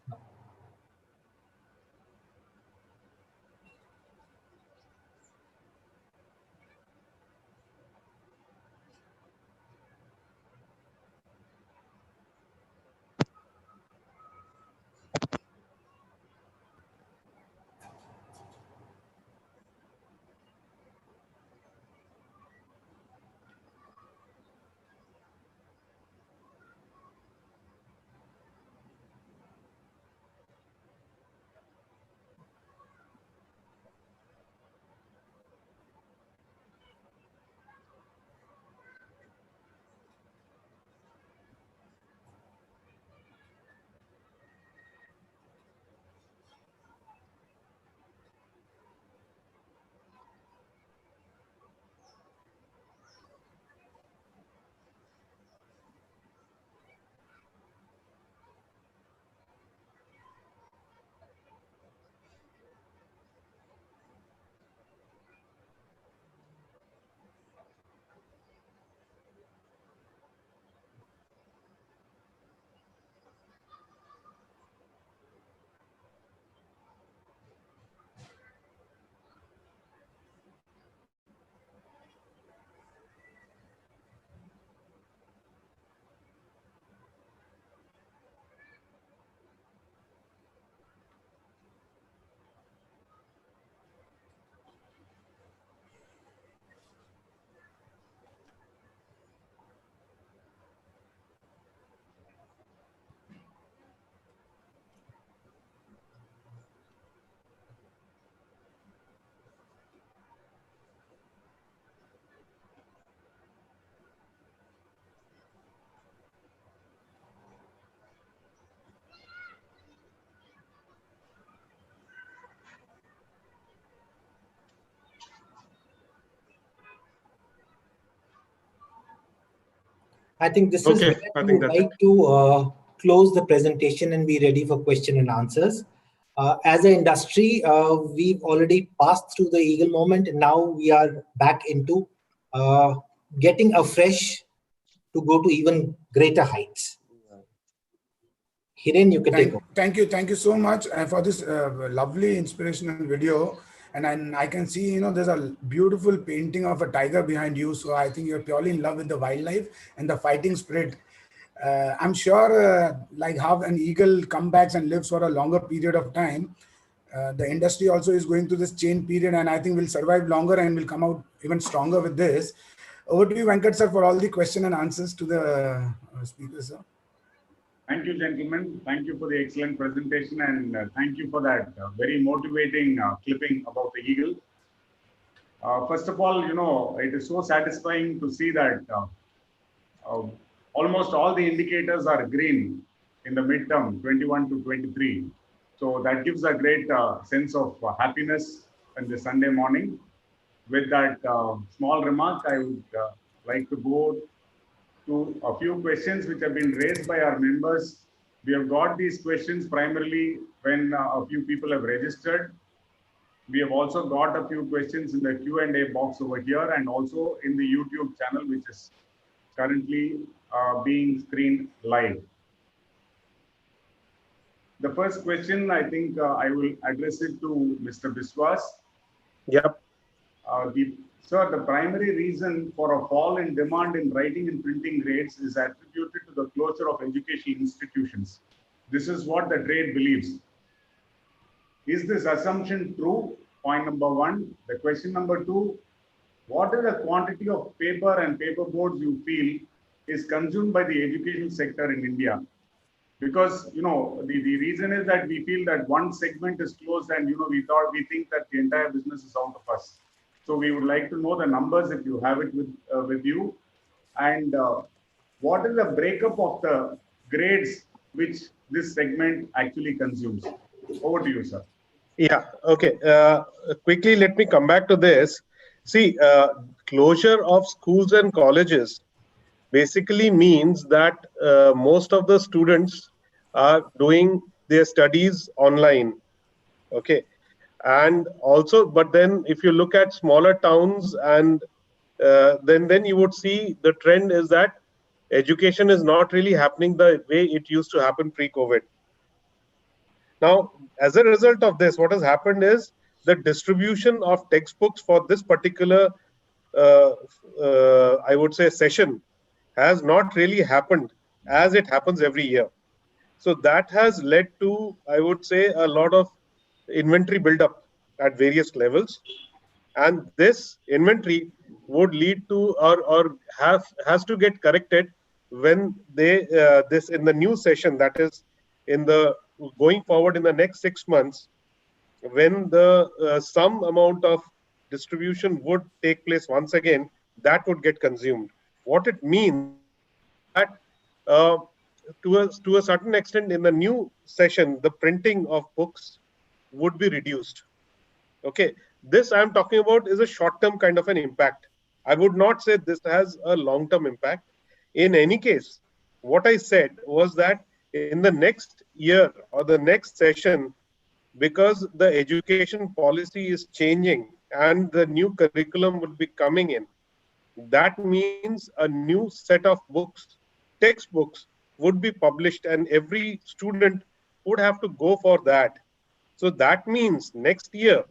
I think this is Okay, where I we think would that's it. like to close the presentation and be ready for question and answers. As an industry, we've already passed through the eagle moment, and now we are back into getting afresh to go to even greater heights. Hiren, you can take over. Thank you so much for this lovely inspirational video. And I can see, there's a beautiful painting of a tiger behind you. So I think you're purely in love with the wildlife and the fighting spirit. I'm sure, like how an eagle comes back and lives for a longer period of time, the industry also is going through this change period, and I think will survive longer and will come out even stronger with this. Over to you, Venkat sir, for all the question and answers to the speakers, sir. Thank you, gentlemen. Thank you for the excellent presentation, and thank you for that very motivating clipping about the eagle. First of all, it is so satisfying to see that uh, almost all the indicators are green in the midterm 21 to 23. So that gives a great sense of happiness on the Sunday morning. With that small remark, I would like to go to a few questions which have been raised by our members. We have got these questions primarily when a few people have registered. We have also got a few questions in the Q&A box over here, and also in the YouTube channel, which is currently being screened live. The first question, I think I will address it to Mr. Biswas. Yep. Sir, the primary reason for a fall in demand in writing and printing grades is attributed to the closure of educational institutions. This is what the trade believes. Is this assumption true? Point number one. The question number two, what is the quantity of paper and paper boards you feel is consumed by the educational sector in India? Because, the reason is that we feel that one segment is closed and, we think that the entire business is out of us. So we would like to know the numbers if you have it with you. And what is the breakup of the grades which this segment actually consumes? Over to you, sir. Yeah, okay. Quickly, let me come back to this. See, closure of schools and colleges basically means that most of the students are doing their studies online. Okay. And also, but then if you look at smaller towns and then you would see the trend is that education is not really happening the way it used to happen pre-COVID. Now, as a result of this, what has happened is the distribution of textbooks for this particular, uh, I would say, session has not really happened as it happens every year. So that has led to, I would say, a lot of inventory buildup at various levels, and this inventory would lead to or has to get corrected when they this in the new session, that is in the going forward in the next 6 months, when the some amount of distribution would take place once again, that would get consumed. What it means is that uh, to a certain extent in the new session the printing of books would be reduced. Okay, this I'm talking about is a short term kind of an impact. I would not say this has a long term impact. In any case, what I said was that in the next year or the next session, because the education policy is changing and the new curriculum will be coming in, that means a new set of books, textbooks, would be published, and every student would have to go for that. So that means next year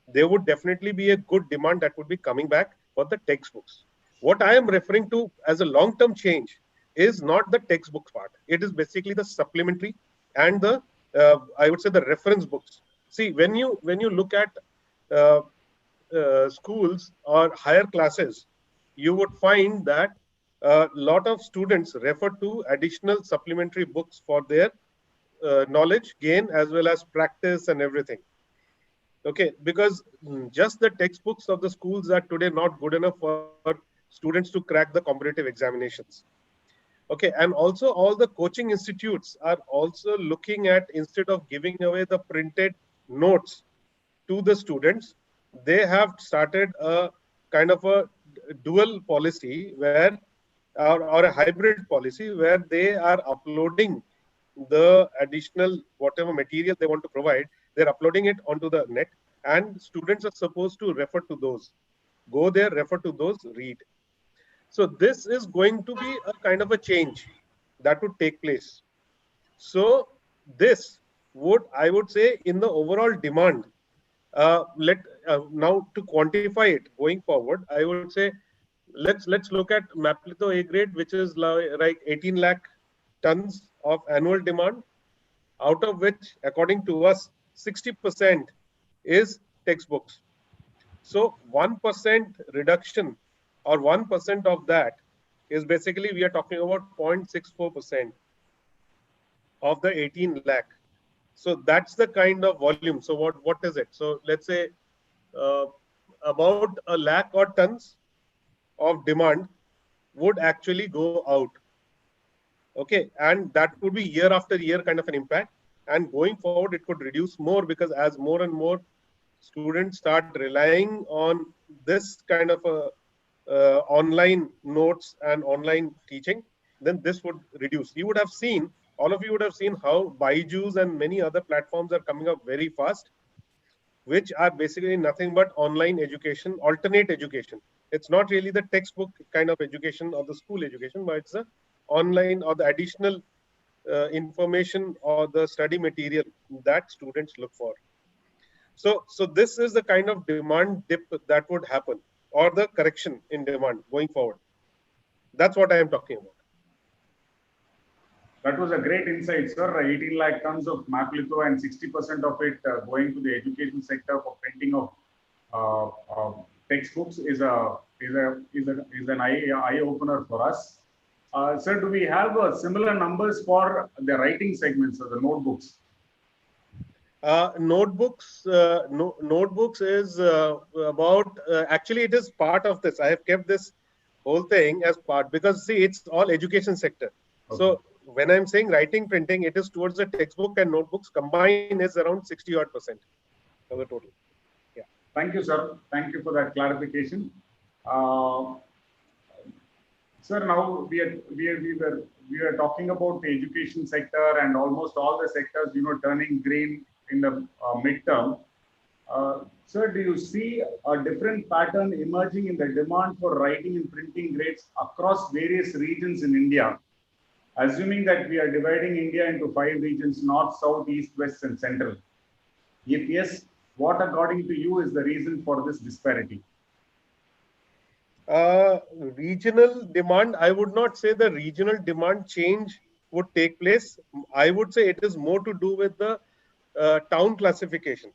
there would definitely be a good demand that would be coming back for the textbooks. What I am referring to as a long term change is not the textbook part. It is basically the supplementary and the I would say the reference books. See, when you look at uh, schools or higher classes, you would find that a lot of students refer to additional supplementary books for their knowledge gain as well as practice and everything. Okay, because just the textbooks of the schools are today not good enough for students to crack the competitive examinations. Okay, and also all the coaching institutes are also looking at, instead of giving away the printed notes to the students, they have started a kind of a dual policy where or a hybrid policy where they are uploading the additional whatever material they want to provide, they're uploading it onto the net, and students are supposed to refer to those, go there, refer to those, read. So this is going to be a kind of a change that would take place. So this would, I would say, in the overall demand, let now to quantify it going forward, I would say let's look at Maplitho A grade, which is like 18 lakh tons of annual demand, out of which, according to us, 60% is textbooks. So 1% reduction or 1% of that is basically, we are talking about 0.64% of the 18 lakh. So that's the kind of volume. So what is it? So let's say uh, about a lakh or tons of demand would actually go out. Okay, and that would be year after year kind of an impact. And going forward, it could reduce more, because as more and more students start relying on this kind of a online notes and online teaching, then this would reduce. You would have seen, all of you would have seen how Byju's and many other platforms are coming up very fast, which are basically nothing but online education, alternate education. It's not really the textbook kind of education or the school education, but it's the online or the additional information or the study material that students look for. So this is the kind of demand dip that would happen, or the correction in demand going forward. That's what I am talking about. That was a great insight, sir. 18 lakh tons of Maplitho and 60% of it going to the education sector for printing of textbooks is an eye opener for us. Sir, do we have similar numbers for the writing segments or the notebooks? Notebooks is about actually it is part of this. I have kept this whole thing as part, because see, it's all education sector. Okay. So when I'm saying writing, printing, it is towards the textbook and notebooks combined is around 60 odd %. of the total. Yeah. Thank you, sir. Thank you for that clarification. Sir, now we are talking about the education sector and almost all the sectors, turning green in the midterm. Sir, do you see a different pattern emerging in the demand for writing and printing grades across various regions in India? Assuming that we are dividing India into 5 regions: north, south, east, west, and central. If yes, what according to you is the reason for this disparity? Regional demand, I would not say the regional demand change would take place. I would say it is more to do with the town classification.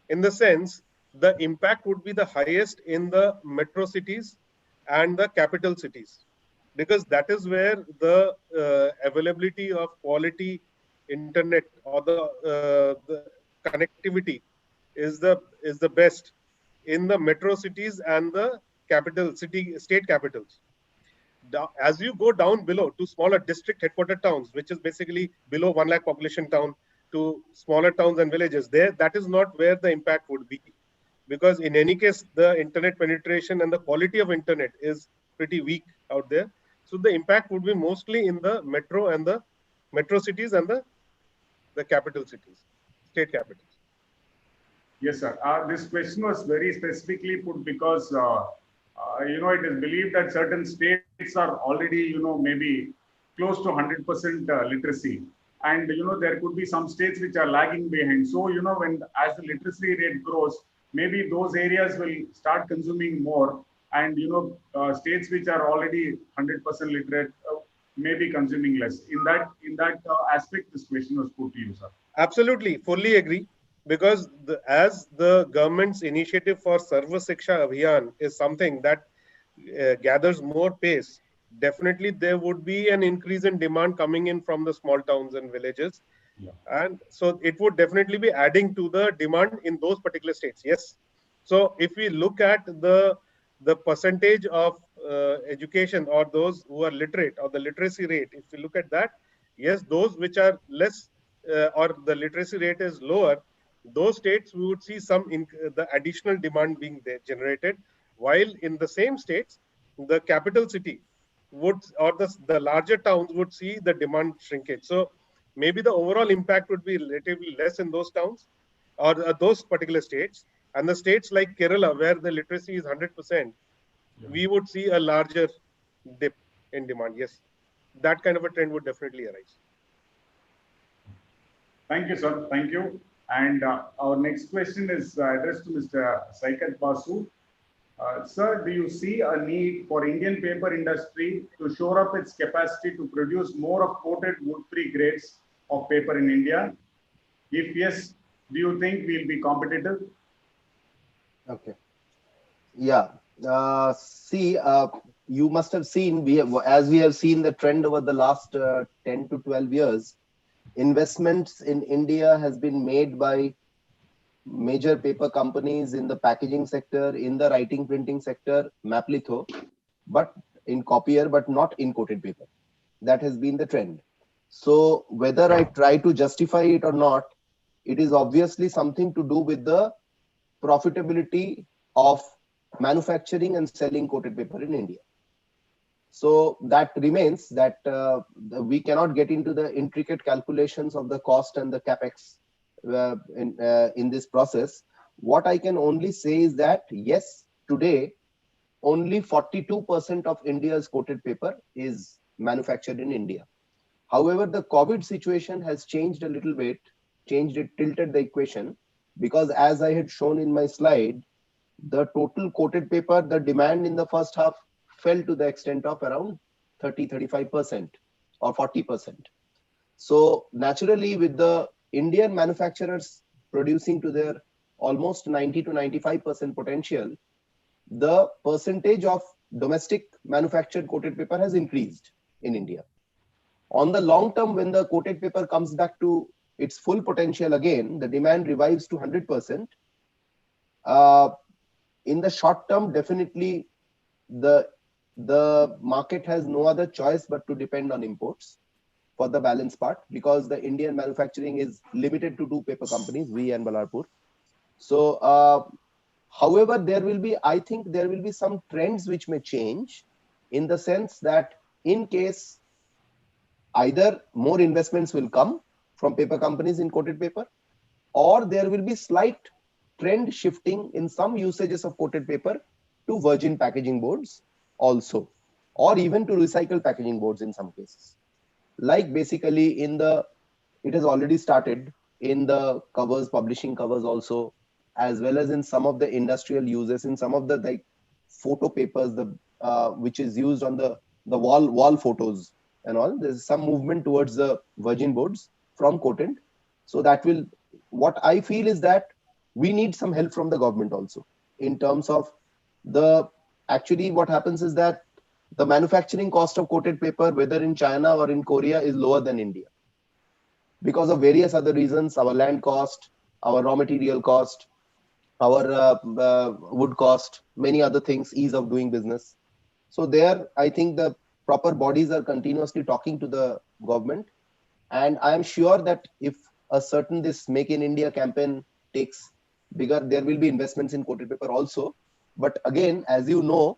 In the sense, the impact would be the highest in the metro cities and the capital cities, because that is where the availability of quality internet or the connectivity is the best in the metro cities and the capital city state capitals. As you go down below to smaller district headquarter towns, which is basically below 1 lakh population town, to smaller towns and villages, there that is not where the impact would be, because in any case the internet penetration and the quality of internet is pretty weak out there. So the impact would be mostly in the metro and the metro cities and the capital cities, state capitals. Yes, sir. This question was very specifically put because, it is believed that certain states are already, maybe close to 100% literacy. And, there could be some states which are lagging behind. So, as the literacy rate grows, maybe those areas will start consuming more. And, states which are already 100% literate may be consuming less. In that aspect, this question was put to you, sir. Absolutely, fully agree. Because as the government's initiative for Sarva Shiksha Abhiyan is something that gathers more pace, definitely there would be an increase in demand coming in from the small towns and villages. Yeah. And so it would definitely be adding to the demand in those particular states. Yes. So if we look at the percentage of education or those who are literate or the literacy rate, if we look at that, yes, those which are less or the literacy rate is lower, those states we would see the additional demand being generated, while in the same states the capital city would, or the larger towns would see the demand shrinkage. So maybe the overall impact would be relatively less in those towns or those particular states, and the states like Kerala where the literacy is 100%, we would see a larger dip in demand. Yes, that kind of a trend would definitely arise. Thank you, sir. Thank you. And our next question is addressed to Mr. Saikat Basu. Sir, do you see a need for Indian paper industry to shore up its capacity to produce more of coated wood-free grades of paper in India? If yes, do you think we'll be competitive? Okay. Yeah. You must have seen, as we have seen the trend over the last 10 to 12 years, investments in India has been made by major paper companies in the packaging sector, in the writing printing sector, Maplitho, but in copier, but not in coated paper. That has been the trend. So whether I try to justify it or not, it is obviously something to do with the profitability of manufacturing and selling coated paper in India. So that remains that we cannot get into the intricate calculations of the cost and the capex in this process. What I can only say is that yes, today only 42% of India's coated paper is manufactured in India. However, the COVID situation has changed a little bit, tilted the equation, because as I had shown in my slide, the total coated paper, the demand in the first half fell to the extent of around 30-35% or 40%. So naturally, with the Indian manufacturers producing to their almost 90 to 95% potential, the percentage of domestic manufactured coated paper has increased in India. On the long term, when the coated paper comes back to its full potential again, the demand revives to 100%. In the short term, definitely the market has no other choice but to depend on imports for the balance part, because the Indian manufacturing is limited to 2 paper companies, we and Ballarpur. So, however, I think there will be some trends which may change, in the sense that in case either more investments will come from paper companies in coated paper, or there will be slight trend shifting in some usages of coated paper to virgin packaging boards also, or even to recycled packaging boards in some cases. Like basically it has already started in the covers, publishing covers also, as well as in some of the industrial uses, in some of the like photo papers, which is used on the wall photos and all. There's some movement towards the virgin boards from coated. So that will, what I feel is that we need some help from the government also, in terms of actually what happens is that the manufacturing cost of coated paper, whether in China or in Korea, is lower than India, because of various other reasons: our land cost, our raw material cost, our wood cost, many other things, ease of doing business. So there, I think the proper bodies are continuously talking to the government, and I am sure that if this Make in India campaign takes bigger, there will be investments in coated paper also. But again, as you know,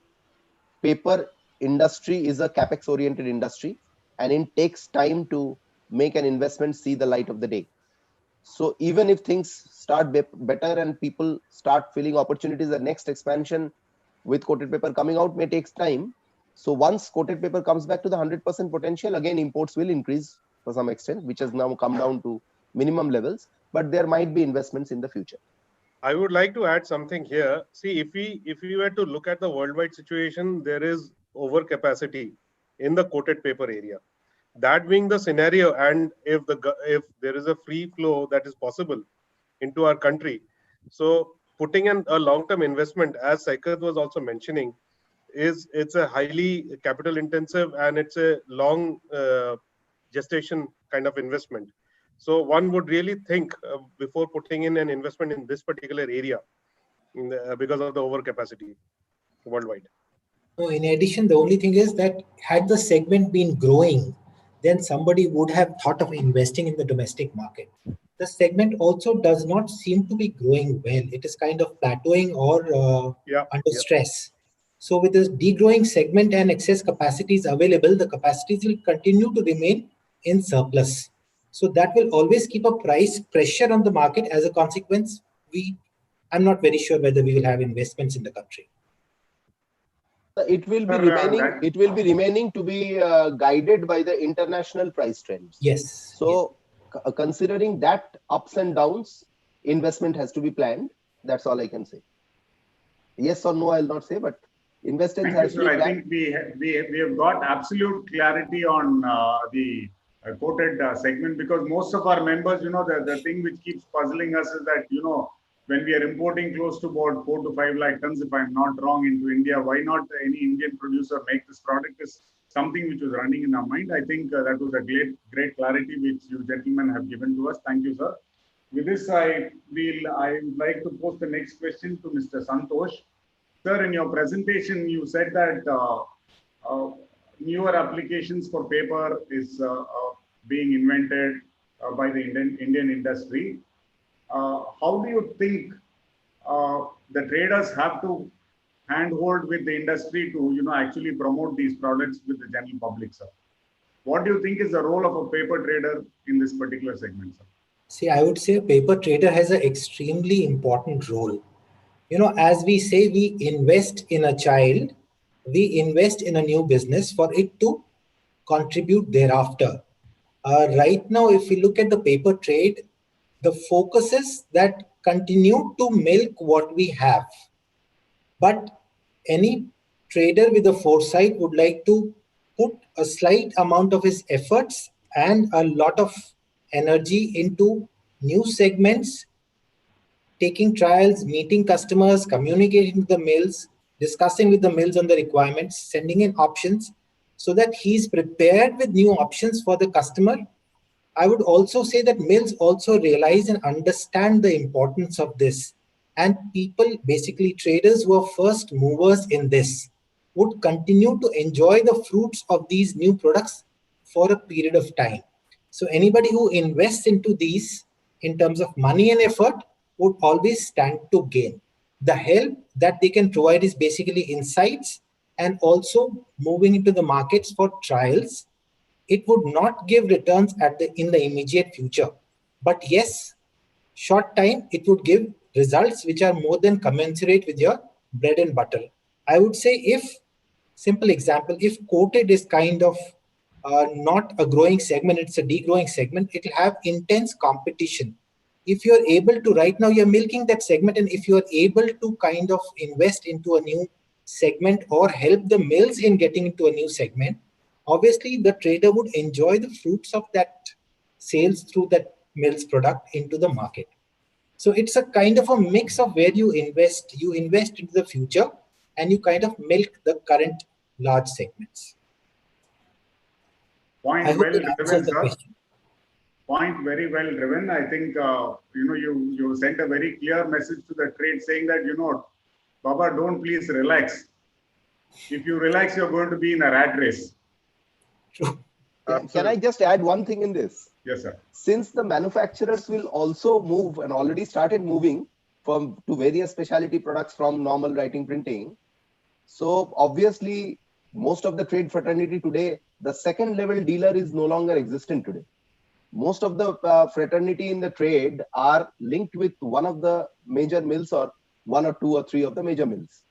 paper industry is a capex oriented industry, and it takes time to make an investment see the light of the day. So even if things start better and people start feeling opportunities, the next expansion with coated paper coming out may take time. So once coated paper comes back to the 100% potential, again imports will increase for some extent, which has now come down to minimum levels, but there might be investments in the future. I would like to add something here. See, if we were to look at the worldwide situation, there is overcapacity in the coated paper area. That being the scenario, and if there is a free flow that is possible into our country, so putting in a long-term investment, as Saikat was also mentioning, it's a highly capital intensive and it's a long gestation kind of investment. So one would really think before putting in an investment in this particular area, because of the overcapacity worldwide. No, in addition, the only thing is that had the segment been growing, then somebody would have thought of investing in the domestic market. The segment also does not seem to be growing well. It is kind of plateauing or under stress. So with this degrowing segment and excess capacities available, the capacities will continue to remain in surplus. So that will always keep a price pressure on the market. As a consequence, I'm not very sure whether we will have investments in the country. It will be remaining. It will be remaining to be guided by the international price trends. Yes. So, considering that ups and downs, investment has to be planned. That's all I can say. Yes or no, I'll not say, but investments has to be planned. I think we have got absolute clarity on the coated segment, because most of our members, the thing which keeps puzzling us is that, when we are importing close to about 4 to 5 lakh tons, if I'm not wrong, into India, why not any Indian producer make this product is something which was running in our mind. I think that was a great clarity which you gentlemen have given to us. Thank you, sir. With this, I would like to pose the next question to Mr. Santosh. Sir, in your presentation, you said that newer applications for paper is being invented by the Indian industry. How do you think the traders have to handhold with the industry to actually promote these products with the general public, sir? What do you think is the role of a paper trader in this particular segment, sir? See, I would say a paper trader has an extremely important role. As we say, we invest in a child, we invest in a new business for it to contribute thereafter. Right now, if we look at the paper trade, the focus is that continue to milk what we have. But any trader with a foresight would like to put a slight amount of his efforts and a lot of energy into new segments, taking trials, meeting customers, communicating with the mills, discussing with the mills on the requirements, sending in options so that he's prepared with new options for the customer. I would also say that mills also realize and understand the importance of this. And people, basically traders who are first movers in this, would continue to enjoy the fruits of these new products for a period of time. So anybody who invests into these in terms of money and effort would always stand to gain. The help that they can provide is basically insights and also moving into the markets for trials. It would not give returns in the immediate future. But yes, short time, it would give results which are more than commensurate with your bread and butter. I would say simple example, if coated is kind of not a growing segment, it's a degrowing segment, it will have intense competition. If you're able to, right now you're milking that segment, and if you're able to kind of invest into a new segment or help the mills in getting into a new segment, obviously the trader would enjoy the fruits of that sales through that mill's product into the market. So it's a kind of a mix of where you invest into the future and you kind of milk the current large segments. Point I hope well that driven, answers the sir. question. Point very well driven. I think you sent a very clear message to the trade saying that Baba, don't please relax. If you relax, you're going to be in a rat race. Can I just add one thing in this? Yes, sir. Since the manufacturers will also move and already started moving to various specialty products from normal writing printing, so obviously most of the trade fraternity today, the second level dealer is no longer existent today. Most of the fraternity in the trade are linked with one of the major mills or one or two or three of the major mills.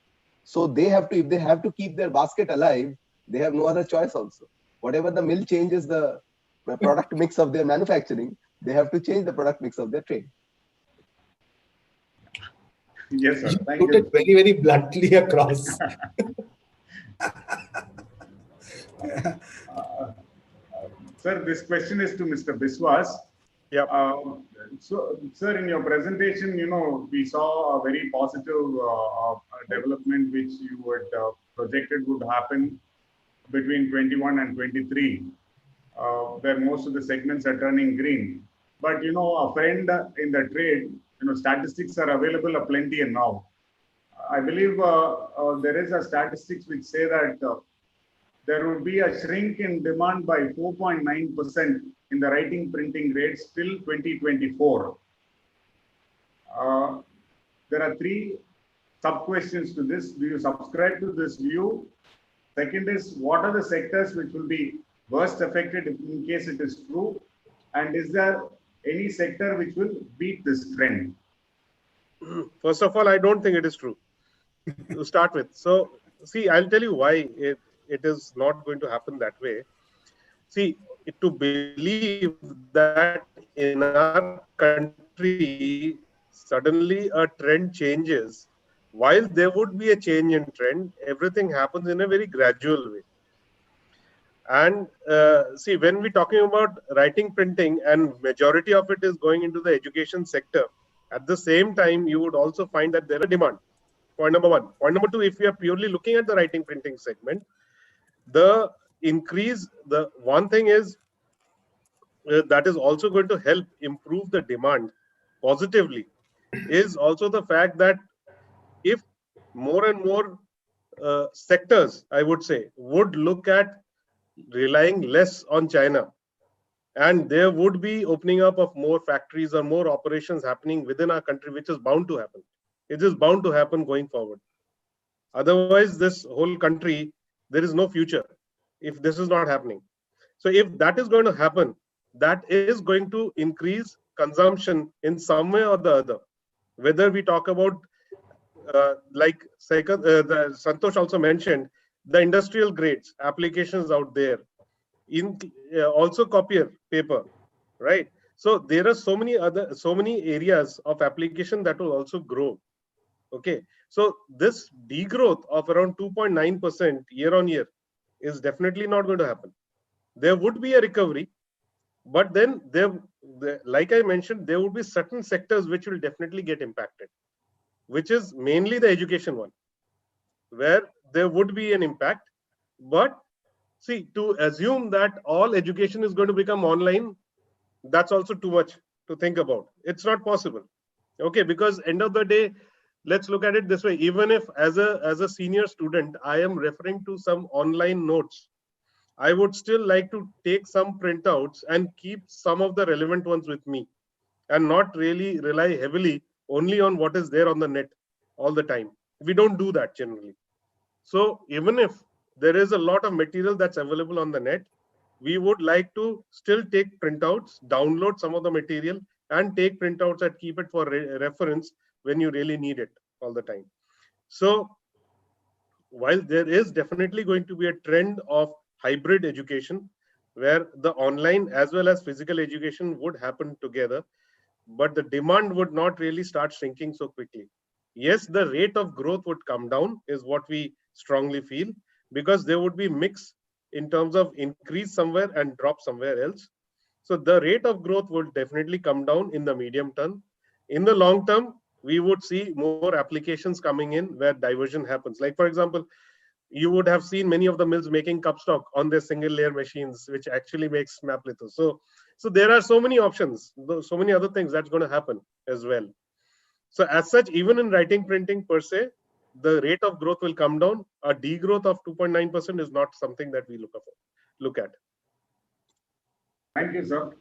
So they have to, if they have to keep their basket alive, they have no other choice also. Whatever the mill changes the product mix of their manufacturing, they have to change the product mix of their trade. Yes, sir. You Thank put you. it very, very bluntly across. Sir, this question is to Mr. Biswas. Yeah. So, sir, in your presentation, we saw a very positive development which you had projected would happen between 21 and 23, where most of the segments are turning green. But, a friend in the trade, statistics are available aplenty and now. I believe there is a statistics which say that there will be a shrink in demand by 4.9% in the writing printing rates till 2024. There are three sub-questions to this. Do you subscribe to this view? Second is, what are the sectors which will be worst affected in case it is true? And is there any sector which will beat this trend? First of all, I don't think it is true to start with. So, see, I'll tell you why it is not going to happen that way. See, to believe that in our country, suddenly a trend changes, while there would be a change in trend, everything happens in a very gradual way. And see, when we're talking about writing, printing, and majority of it is going into the education sector, at the same time, you would also find that there is demand. Point number one. Point number two, if you are purely looking at the writing printing segment, the increase, the one thing is that is also going to help improve the demand positively is also the fact that if more and more sectors, I would say, would look at relying less on China, and there would be opening up of more factories or more operations happening within our country, which is bound to happen. It is bound to happen going forward. Otherwise, this whole country, there is no future if this is not happening. So if that is going to happen, that is going to increase consumption in some way or the other. Whether we talk about, like Santosh also mentioned, the industrial grades, applications out there, in also copier paper, right? So there are so many areas of application that will also grow. Okay, so this degrowth of around 2.9% year on year is definitely not going to happen. There would be a recovery, but then like I mentioned, there would be certain sectors which will definitely get impacted, which is mainly the education one, where there would be an impact. But see, to assume that all education is going to become online, that's also too much to think about. It's not possible. Okay, because end of the day, let's look at it this way. Even if as a senior student, I am referring to some online notes, I would still like to take some printouts and keep some of the relevant ones with me and not really rely heavily only on what is there on the net all the time. We don't do that generally. So even if there is a lot of material that's available on the net, we would like to still take printouts, download some of the material and take printouts and keep it for reference when you really need it all the time. So while there is definitely going to be a trend of hybrid education where the online as well as physical education would happen together, but the demand would not really start shrinking so quickly. Yes, the rate of growth would come down is what we strongly feel, because there would be mix in terms of increase somewhere and drop somewhere else. So the rate of growth will definitely come down in the medium term. In the long term, we would see more applications coming in where diversion happens. Like for example, you would have seen many of the mills making cup stock on their single layer machines, which actually makes map litho. So there are so many options, so many other things that's going to happen as well. So as such, even in writing printing per se, the rate of growth will come down. A degrowth of 2.9% is not something that we look at. Thank you, sir.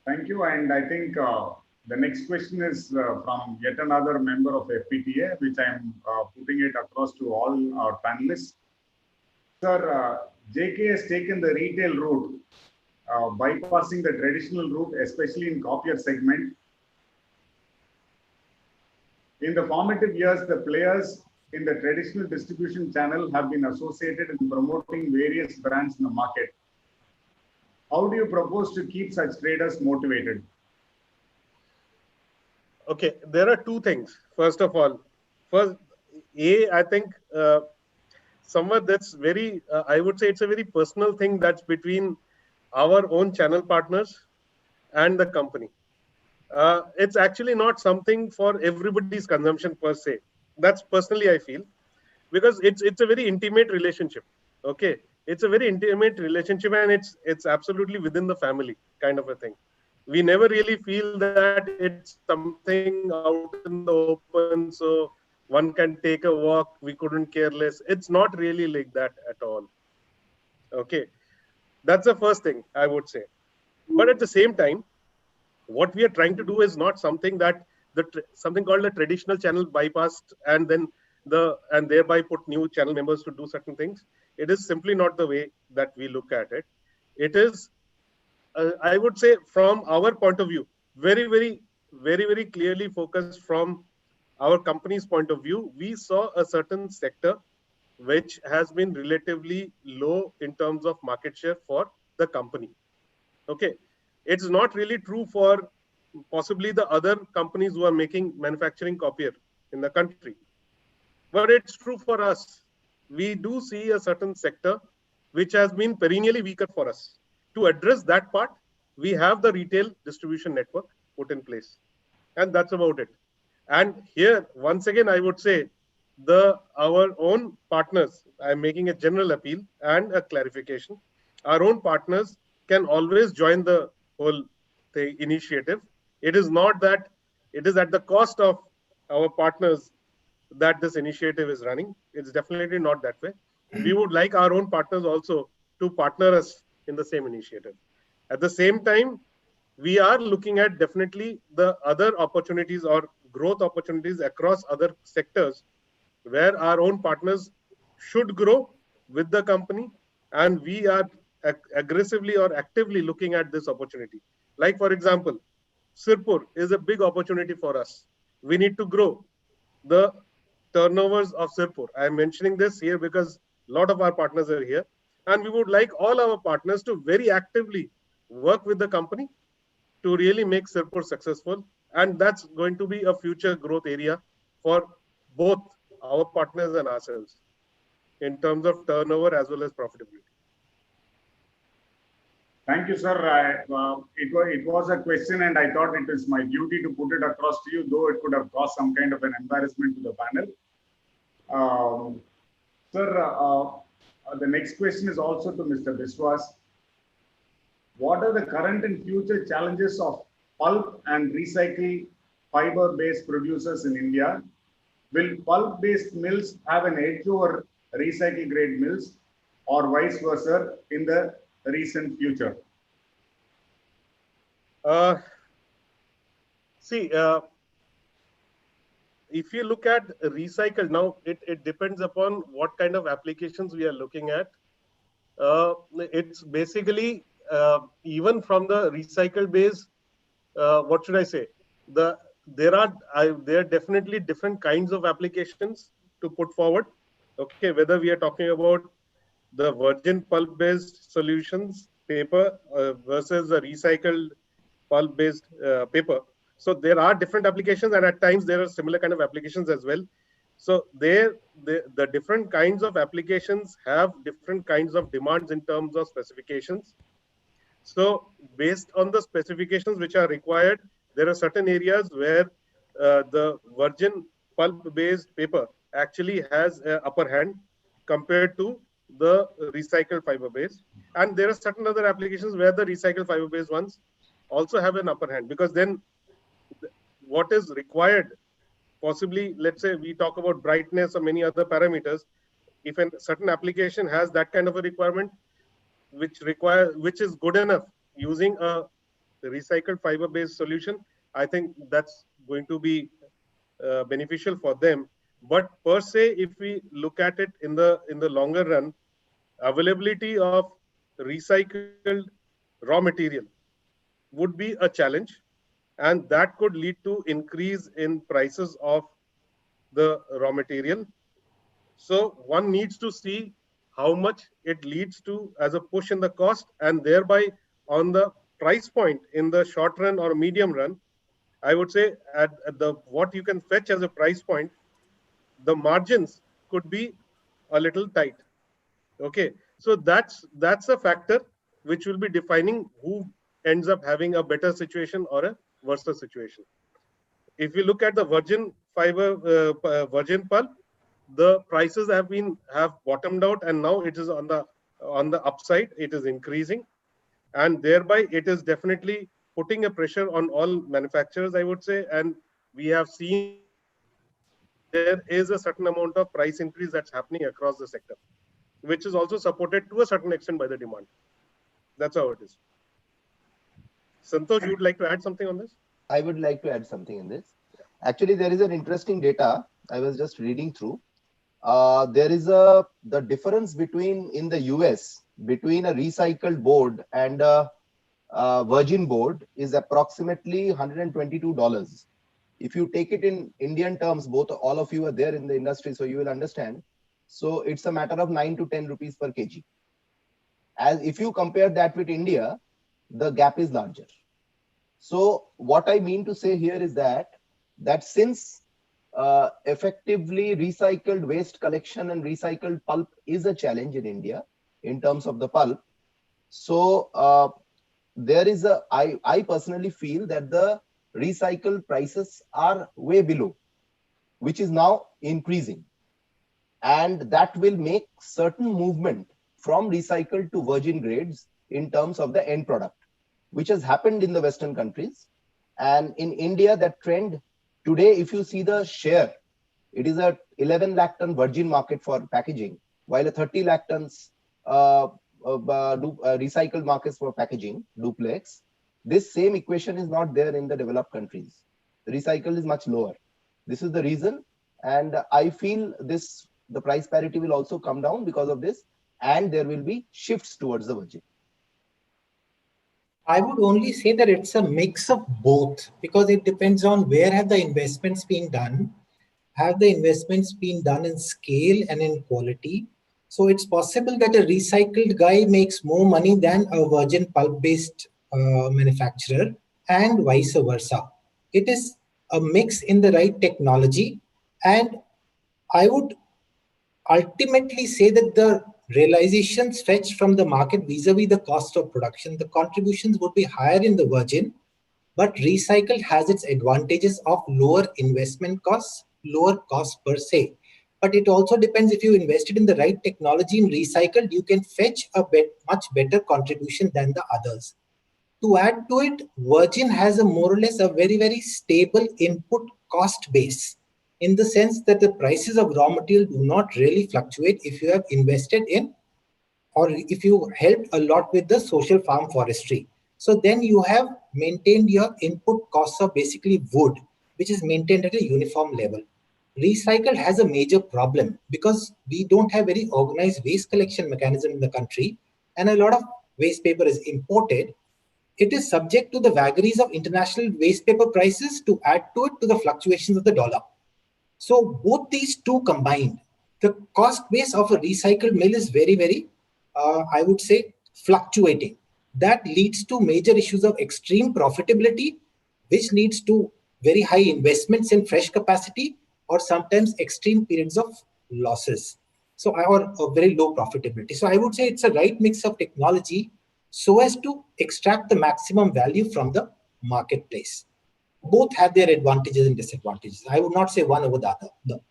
Thank you. And I think the next question is from yet another member of FPTA, which I'm putting it across to all our panelists. Sir, JK has taken the retail route, bypassing the traditional route, especially in copier segment. In the formative years, the players in the traditional distribution channel have been associated in promoting various brands in the market. How do you propose to keep such traders motivated? Okay, there are two things. First of all, I think somewhere that's very, I would say it's a very personal thing that's between our own channel partners and the company. It's actually not something for everybody's consumption per se. That's personally I feel, because it's a very intimate relationship. Okay, it's a very intimate relationship, and it's absolutely within the family kind of a thing. We never really feel that it's something out in the open, so one can take a walk, we couldn't care less. It's not really like that at all. Okay, that's the first thing I would say. But at the same time, what we are trying to do is not something that something called a traditional channel bypassed and thereby put new channel members to do certain things. It is simply not the way that we look at it. It is, I would say, from our point of view, very clearly focused from our company's point of view. We saw a certain sector which has been relatively low in terms of market share for the company. Okay, it's not really true for possibly the other companies who are manufacturing copier in the country, but it's true for us. We do see a certain sector which has been perennially weaker for us. To address that part, we have the retail distribution network put in place, and that's about it. And here, once again, I would say our own partners, I'm making a general appeal and a clarification. Our own partners can always join the whole initiative. It is not that it is at the cost of our partners that this initiative is running. It's definitely not that way. We would like our own partners also to partner us in the same initiative. At the same time, we are looking at definitely the other opportunities or growth opportunities across other sectors where our own partners should grow with the company, and we are aggressively or actively looking at this opportunity. Like for example, Sirpur is a big opportunity for us. We need to grow the turnovers of Sirpur. I am mentioning this here because a lot of our partners are here, and we would like all our partners to very actively work with the company to really make Sirpur successful. And that's going to be a future growth area for both our partners and ourselves in terms of turnover as well as profitability. Thank you, sir. It was a question, and I thought it is my duty to put it across to you, though it could have caused some kind of an embarrassment to the panel. Sir, the next question is also to Mr. Biswas. What are the current and future challenges of pulp and recycled fiber-based producers in India? Will pulp-based mills have an edge over recycle-grade mills, or vice versa in the recent future? if you look at recycled, now it depends upon what kind of applications we are looking at. It's basically even from the recycled base, what should I say? There are definitely different kinds of applications to put forward. Okay, whether we are talking about the virgin pulp-based solutions paper versus the recycled pulp-based paper. So there are different applications, and at times there are similar kind of applications as well. So the different kinds of applications have different kinds of demands in terms of specifications. So based on the specifications which are required, there are certain areas where the virgin pulp-based paper actually has an upper hand compared to the recycled fiber-based. And there are certain other applications where the recycled fiber-based ones also have an upper hand, because then what is required, possibly, let's say we talk about brightness or many other parameters, if a certain application has that kind of a requirement, which is good enough using a recycled fiber based solution, I think that's going to be beneficial for them. But per se, if we look at it in the longer run, availability of recycled raw material would be a challenge, and that could lead to increase in prices of the raw material. So one needs to see how much it leads to as a push in the cost, and thereby on the price point in the short run or medium run, I would say at the what you can fetch as a price point, the margins could be a little tight. Okay, so that's a factor which will be defining who ends up having a better situation or a worse situation. If you look at the virgin fiber, virgin pulp, the prices have bottomed out, and now it is on the upside. It is increasing, and thereby it is definitely putting a pressure on all manufacturers, I would say. And we have seen that there is a certain amount of price increase that's happening across the sector, which is also supported to a certain extent by the demand. That's how it is. Santosh, you would like to add something on this? I would like to add something in this. Actually, there is an interesting data I was just reading through. There is the difference between in the US between a recycled board and a virgin board is approximately $122. If you take it in Indian terms, all of you are there in the industry, so you will understand. So it's a matter of 9 to 10 rupees per kg. As if you compare that with India, the gap is larger. So what I mean to say here is that since effectively recycled waste collection and recycled pulp is a challenge in India in terms of the pulp, so there is I personally feel that the recycled prices are way below, which is now increasing, and that will make certain movement from recycled to virgin grades in terms of the end product, which has happened in the Western countries. And in India, that trend today, if you see the share, it is a 11 lakh ton virgin market for packaging, while a 30 lakh tons recycled markets for packaging, duplex. This same equation is not there in the developed countries. The recycle is much lower. This is the reason. And I feel the price parity will also come down because of this, and there will be shifts towards the virgin. I would only say that it's a mix of both, because it depends on where have the investments been done. Have the investments been done in scale and in quality? So it's possible that a recycled guy makes more money than a virgin pulp-based manufacturer, and vice versa. It is a mix in the right technology, and I would ultimately say that the realizations fetched from the market vis-a-vis the cost of production, the contributions would be higher in the virgin, but recycled has its advantages of lower investment costs, lower cost per se. But it also depends, if you invested in the right technology in recycled, you can fetch a much better contribution than the others. To add to it, virgin has a more or less a very, very stable input cost base, in the sense that the prices of raw material do not really fluctuate if you have invested in, or if you helped a lot with the social farm forestry. So then you have maintained your input costs of basically wood, which is maintained at a uniform level. recycled has a major problem because we don't have very organized waste collection mechanism in the country, and a lot of waste paper is imported. It is subject to the vagaries of international waste paper prices to add to it to the fluctuations of the dollar. So both these two combined, the cost base of a recycled mill is very, I would say, fluctuating. That leads to major issues of extreme profitability, which leads to very high investments in fresh capacity, or sometimes extreme periods of losses. So, or a very low profitability. So I would say it's a right mix of technology so as to extract the maximum value from the marketplace. Both have their advantages and disadvantages. I would not say one over the other. No.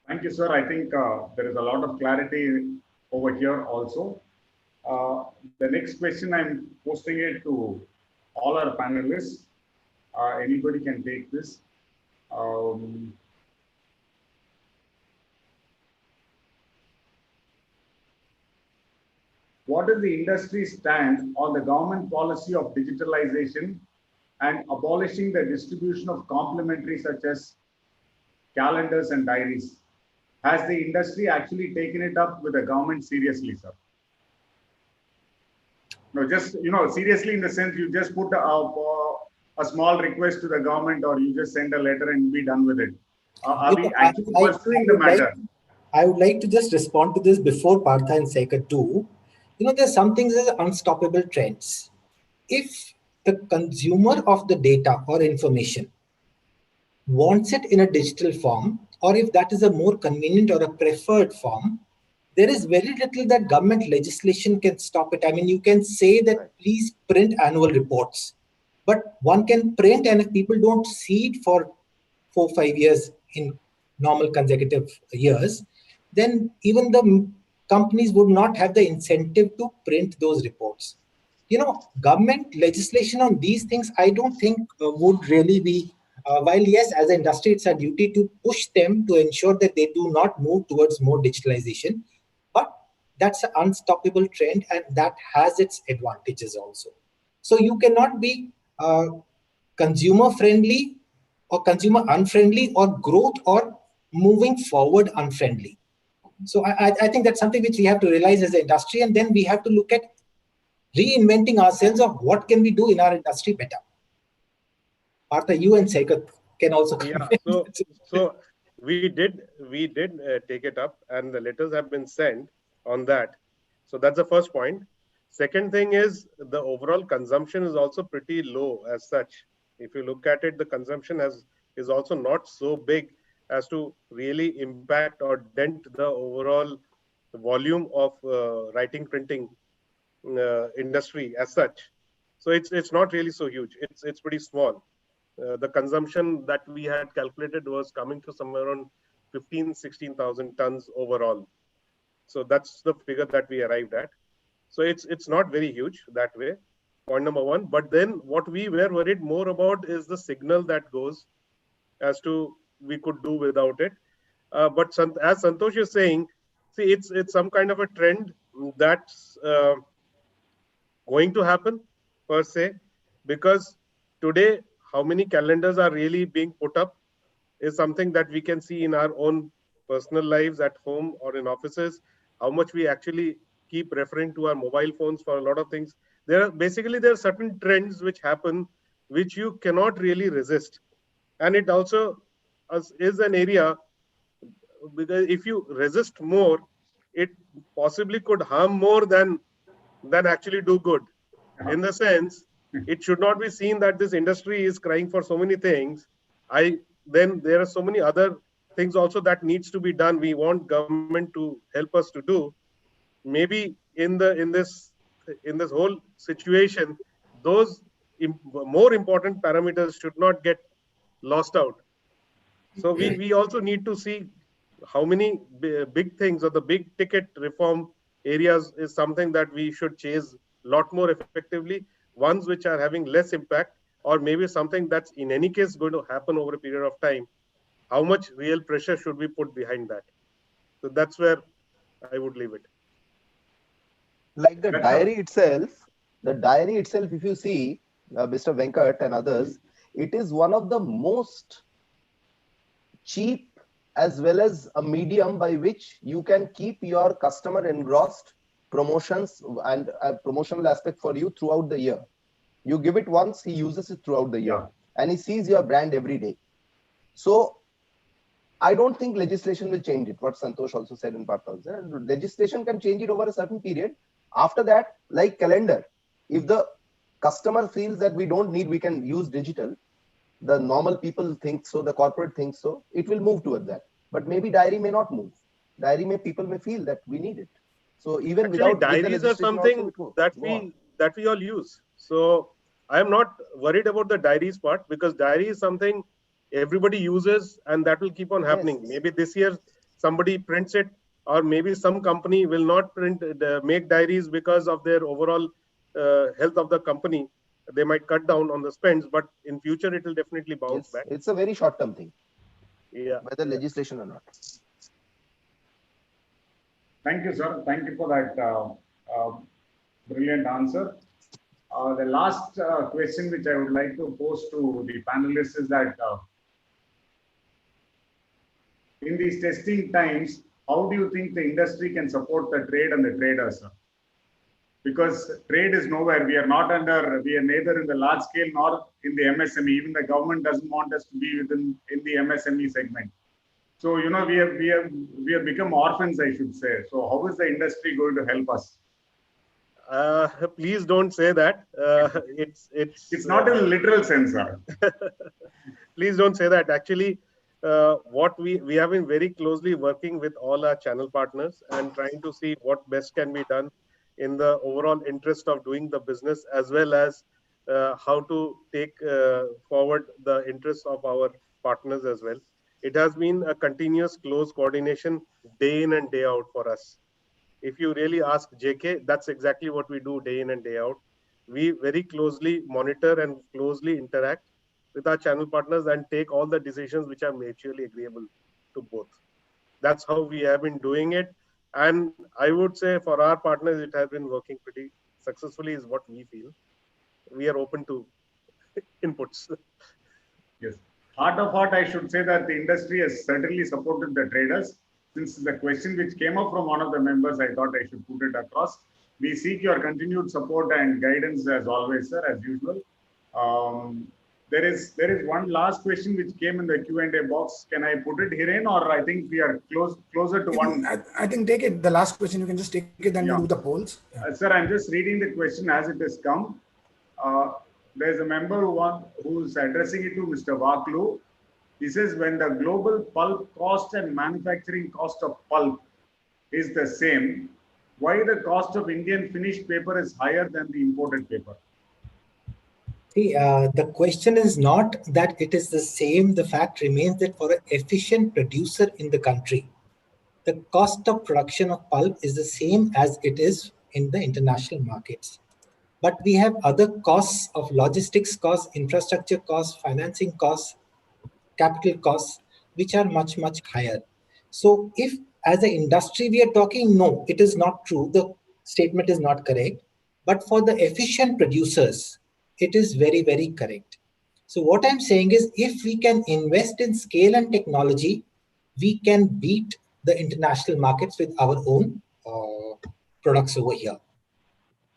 Thank you, sir. I think there is a lot of clarity over here also. The next question, I'm posting it to all our panelists. Anybody can take this. What is the industry stand on the government policy of digitalization and abolishing the distribution of complementary such as calendars and diaries? Has the industry actually taken it up with the government seriously, sir? No, just, seriously in the sense you just put a small request to the government, or you just send a letter and be done with it. Are we actually pursuing the matter? I would like to just respond to this before Partha and Sekhar too. There's some things as unstoppable trends. If the consumer of the data or information wants it in a digital form, or if that is a more convenient or a preferred form, there is very little that government legislation can stop it. I mean, you can say that please print annual reports, but one can print, and if people don't see it for 4-5 years in normal consecutive years, then even the companies would not have the incentive to print those reports. Government legislation on these things, I don't think would really be, while yes, as an industry, it's our duty to push them to ensure that they do not move towards more digitalization. But that's an unstoppable trend, and that has its advantages also. So you cannot be consumer friendly or consumer unfriendly, or growth or moving forward unfriendly. So I think that's something which we have to realize as an industry, and then we have to look at reinventing ourselves of what can we do in our industry better. Partha, you and Sekhar can also comment. Yeah, so we did take it up, and the letters have been sent on that. So that's the first point. Second thing is the overall consumption is also pretty low as such. If you look at it, the consumption is also not so big as to really impact or dent the overall volume of writing printing industry as such. So it's not really so huge. It's pretty small. The consumption that we had calculated was coming to somewhere around 16,000 tons overall. So that's the figure that we arrived at. So it's not very huge that way. Point number one. But then what we were worried more about is the signal that goes as to we could do without it. But as Santosh is saying, see, it's some kind of a trend that's going to happen per se, because today how many calendars are really being put up is something that we can see in our own personal lives at home or in offices, how much we actually keep referring to our mobile phones for a lot of things. There are certain trends which happen which you cannot really resist. And it also is an area, because if you resist more, it possibly could harm more than actually do good. In the sense, it should not be seen that this industry is crying for so many things. Then there are so many other things also that needs to be done. We want government to help us to do. Maybe in this whole situation, those more important parameters should not get lost out. So we also need to see how many big things, or the big ticket reform areas is something that we should chase a lot more effectively, ones which are having less impact, or maybe something that's in any case going to happen over a period of time. How much real pressure should we put behind that? So that's where I would leave it. Like the diary itself, if you see, Mr. Venkat and others, It is one of the most cheap as well as a medium by which you can keep your customer engrossed promotions and a promotional aspect for you throughout the year. You give it once, he uses it throughout the year, and he sees your brand every day. So I don't think legislation will change it. What Santosh also said in part of legislation can change it over a certain period. After that, like calendar, if the customer feels that we don't need, we can use digital. The normal people think so, the corporate thinks so, it will move toward that. But maybe diary may not move. Diary may, people may feel that we need it. So even Actually, without with the diaries are legislation also, something it will that go on. we all use. So I am not worried about the diaries part, because diary is something everybody uses, and that will keep on happening. Yes. Maybe this year somebody prints it, or maybe some company will not make diaries because of their overall health of the company. They might cut down on the spends, but in future it will definitely bounce Yes, back. it's a very short-term thing. Yeah. Whether legislation or not. Thank you, sir. Thank you for that brilliant answer. The last question which I would like to pose to the panelists is that in these testing times, how do you think the industry can support the trade and the traders, sir? Because trade is nowhere. We are neither in the large scale nor in the MSME. Even the government doesn't want us to be in the MSME segment. So, you know, we have become orphans, I should say. So how is the industry going to help us? Please don't say that. It's not in a literal sense, sir. Please don't say that. Actually, what we have been very closely working with all our channel partners and trying to see what best can be done in the overall interest of doing the business, as well as how to take forward the interests of our partners as well. It has been a continuous close coordination day in and day out for us. If you really ask JK, that's exactly what we do day in and day out. We very closely monitor and closely interact with our channel partners and take all the decisions which are mutually agreeable to both. That's how we have been doing it. And I would say for our partners, it has been working pretty successfully, is what we feel. We are open to inputs. Yes. Heart of heart, I should say that the industry has certainly supported the traders. Since the question which came up from one of the members, I thought I should put it across. We seek your continued support and guidance as always, sir, as usual. There is one last question which came in the Q&A box. Can I put it here in, or I think we are closer to one? I think take it, the last question, you can just take it, then Yeah. we'll do the polls. Yeah. Sir, I'm just reading the question as it has come. There's a member who's addressing it to Mr. Vaklu. He says, when the global pulp cost and manufacturing cost of pulp is the same, why the cost of Indian finished paper is higher than the imported paper? See, the question is not that it is the same. The fact remains that for an efficient producer in the country, the cost of production of pulp is the same as it is in the international markets. But we have other costs of logistics costs, infrastructure costs, financing costs, capital costs, which are much, much higher. So if as an industry we are talking, no, it is not true. The statement is not correct. But for the efficient producers, it is very, very correct. So what I'm saying is, if we can invest in scale and technology, we can beat the international markets with our own products over here.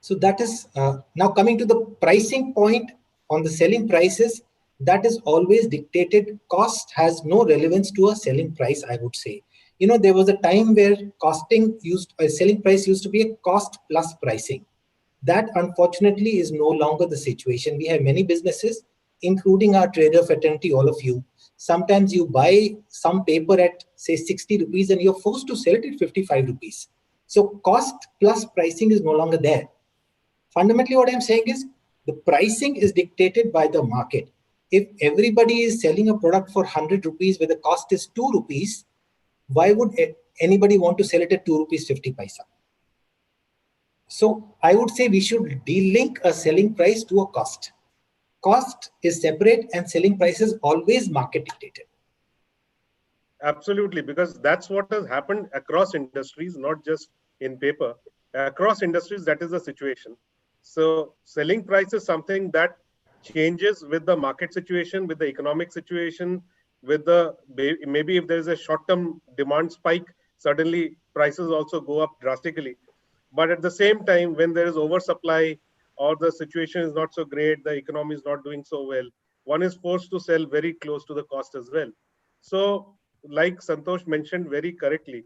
So that is now coming to the pricing point on the selling prices. That is always dictated. Cost has no relevance to a selling price, I would say. You know, there was a time where selling price used to be a cost plus pricing. That unfortunately is no longer the situation. We have many businesses, including our trader fraternity, all of you. Sometimes you buy some paper at say 60 rupees and you're forced to sell it at 55 rupees. So cost plus pricing is no longer there. Fundamentally, what I'm saying is the pricing is dictated by the market. If everybody is selling a product for 100 rupees where the cost is 2 rupees, why would anybody want to sell it at 2 rupees 50 paisa? So I would say we should delink a selling price to a cost. Cost is separate and selling price is always market dictated. Absolutely, because that's what has happened across industries, not just in paper. Across industries, that is the situation. So selling price is something that changes with the market situation, with the economic situation, with the maybe if there is a short-term demand spike, suddenly prices also go up drastically. But at the same time, when there is oversupply or the situation is not so great, the economy is not doing so well, one is forced to sell very close to the cost as well. So, like Santosh mentioned very correctly,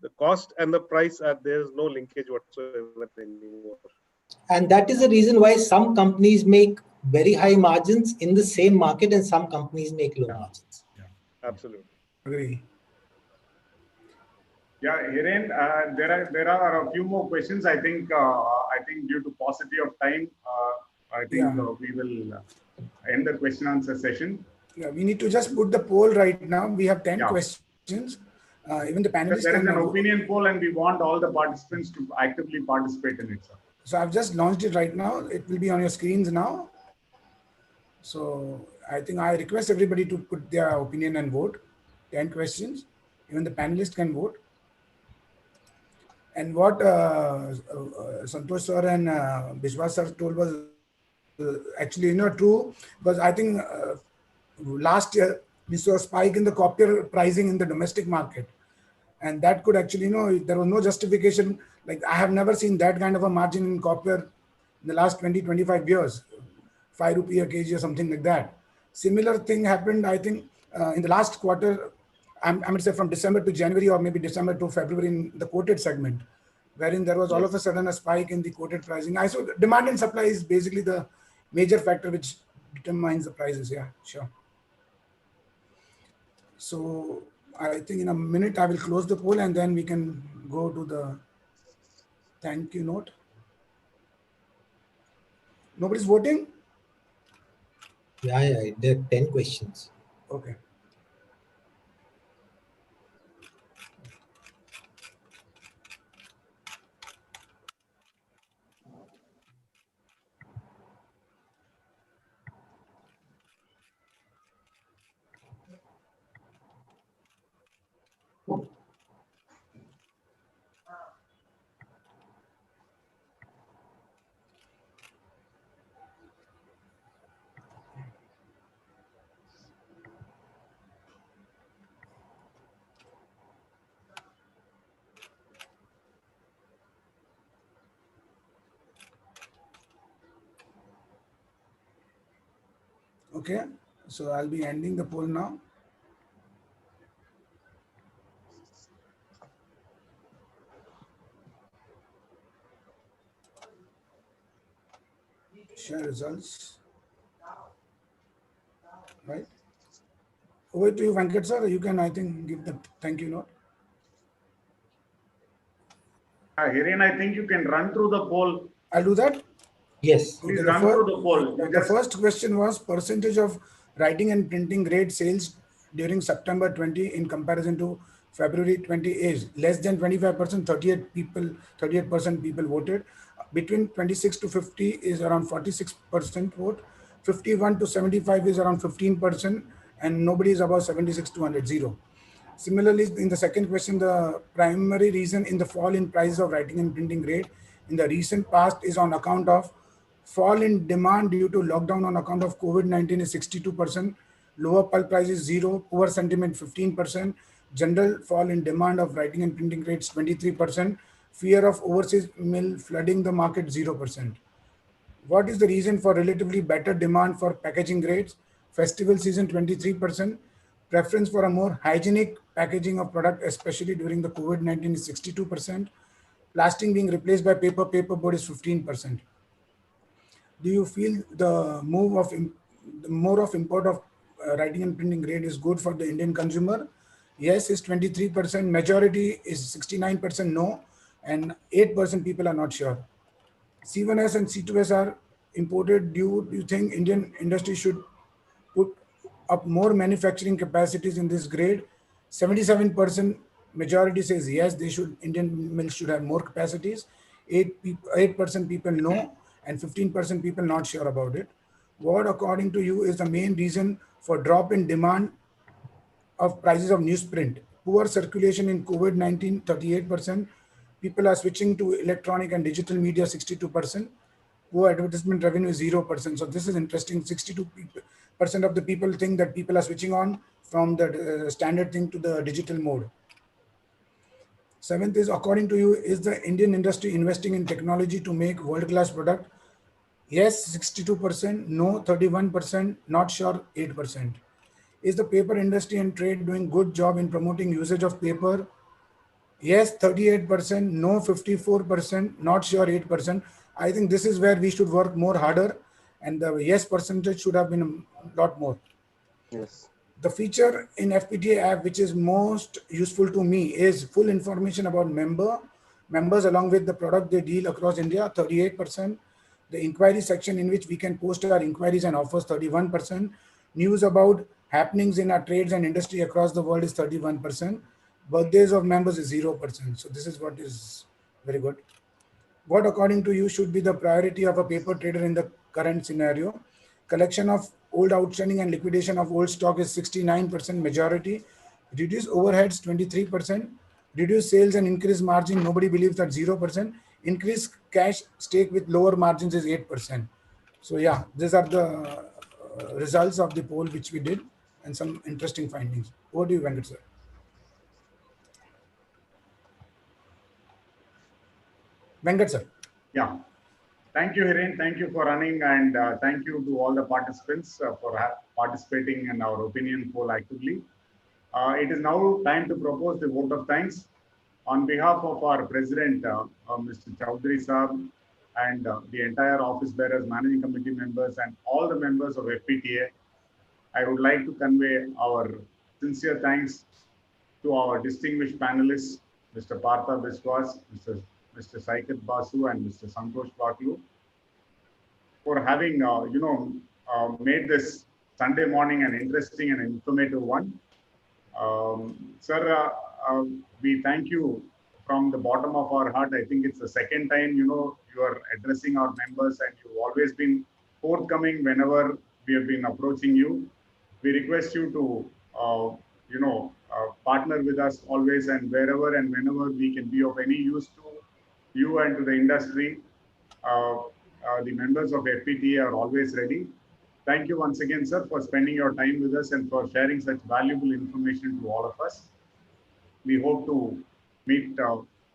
the cost and the price there is no linkage whatsoever anymore. And that is the reason why some companies make very high margins in the same market and some companies make low margins. Absolutely. Agree. Yeah, Hiren, there are a few more questions. I think due to paucity of time, I think we will end the question answer session. Yeah, we need to just put the poll right now. We have 10 questions. Even the panelists There is can an opinion poll, and we want all the participants to actively participate in it, sir. So I've just launched it right now. It will be on your screens now. So I think I request everybody to put their opinion and vote. 10 questions. Even the panelists can vote. And what Santosh sir and Bishwas sir told was actually true, because I think last year we saw a spike in the copier pricing in the domestic market, and that could actually there was no justification. Like, I have never seen that kind of a margin in copier in the last 20-25 years, 5 rupee a kg or something like that. Similar thing happened, I think, in the last quarter. I'm going to say from December to January, or maybe December to February, in the quoted segment, wherein there was all of a sudden a spike in the quoted pricing. I saw demand and supply is basically the major factor which determines the prices. Yeah, sure. So I think in a minute I will close the poll, and then we can go to the thank you note. Nobody's voting? Yeah, there are 10 questions. Okay. Okay, so I'll be ending the poll now. Share results. Right. Over to you, Venkat sir. You can, I think, give the thank you note. Hiren, I think you can run through the poll. I'll do that. Yes. Please run through the poll. The first question was percentage of writing and printing grade sales during September 20 in comparison to February 20 is less than 25%, 38% people voted. Between 26 to 50 is around 46% vote. 51 to 75 is around 15%, and nobody is above 76 to 100, 0. Similarly, in the second question, the primary reason in the fall in price of writing and printing grade in the recent past is on account of fall in demand due to lockdown on account of COVID-19 is 62%, lower pulp price is 0, poor sentiment 15%, general fall in demand of writing and printing grades 23%, fear of overseas mill flooding the market 0%. What is the reason for relatively better demand for packaging grades? Festival season 23%, preference for a more hygienic packaging of product, especially during the COVID-19 is 62%, plastic being replaced by paperboard is 15%. Do you feel the move of more of import of writing and printing grade is good for the Indian consumer? Yes is 23%, majority is 69% no, and 8% people are not sure. C1S and C2S are imported. Do you think Indian industry should put up more manufacturing capacities in this grade? 77% majority says yes, they should. Indian mills should have more capacities. 8% people no, and 15% people not sure about it. What, according to you, is the main reason for drop in demand of prices of newsprint? Poor circulation in COVID-19, 38%. People are switching to electronic and digital media, 62%. poor advertisement revenue is 0%. So this is interesting. 62% of the people think that people are switching on from the standard thing to the digital mode. Seventh is, according to you, is the Indian industry investing in technology to make world-class product? Yes, 62%, no, 31%, not sure, 8%. Is the paper industry and trade doing good job in promoting usage of paper? Yes, 38%, no, 54%, not sure, 8%. I think this is where we should work more harder, and the yes percentage should have been a lot more. Yes. The feature in FPTA app which is most useful to me is full information about members along with the product they deal across India, 38%. The inquiry section in which we can post our inquiries and offers, 31%. News about happenings in our trades and industry across the world is 31%. Birthdays of members is 0%. So this is what is very good. What, according to you, should be the priority of a paper trader in the current scenario? Collection of old outstanding and liquidation of old stock is 69% majority. Reduce overheads 23%. Reduce sales and increase margin. Nobody believes that 0%. Increase cash stake with lower margins is 8%. So yeah, these are the results of the poll which we did and some interesting findings. Over to you, Venkat sir. Venkat sir. Yeah. Thank you, Hiren. Thank you for running, and thank you to all the participants for participating in our opinion poll actively. It is now time to propose the vote of thanks. On behalf of our president, Mr. Chowdhury Saab, and the entire office bearers, managing committee members, and all the members of FPTA, I would like to convey our sincere thanks to our distinguished panelists, Mr. Partha Biswas, Mr. Saikat Basu, and Mr. Santosh Baklu, for having made this Sunday morning an interesting and informative one. Sir, we thank you from the bottom of our heart. I think it's the second time you are addressing our members, and you've always been forthcoming whenever we have been approaching you. We request you to partner with us always, and wherever and whenever we can be of any use to you and to the industry. The members of FPTA are always ready. Thank you once again, sir, for spending your time with us and for sharing such valuable information to all of us. We hope to meet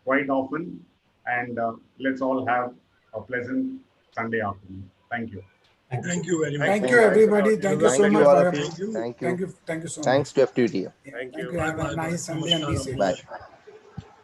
quite often, and let's all have a pleasant Sunday afternoon. Thank you. Thank you very much. Thank you, everybody. Thank you so much. Thank you. Thank you so much. Thanks to FPTA. Thank you. Have a nice Sunday and be safe. Bye.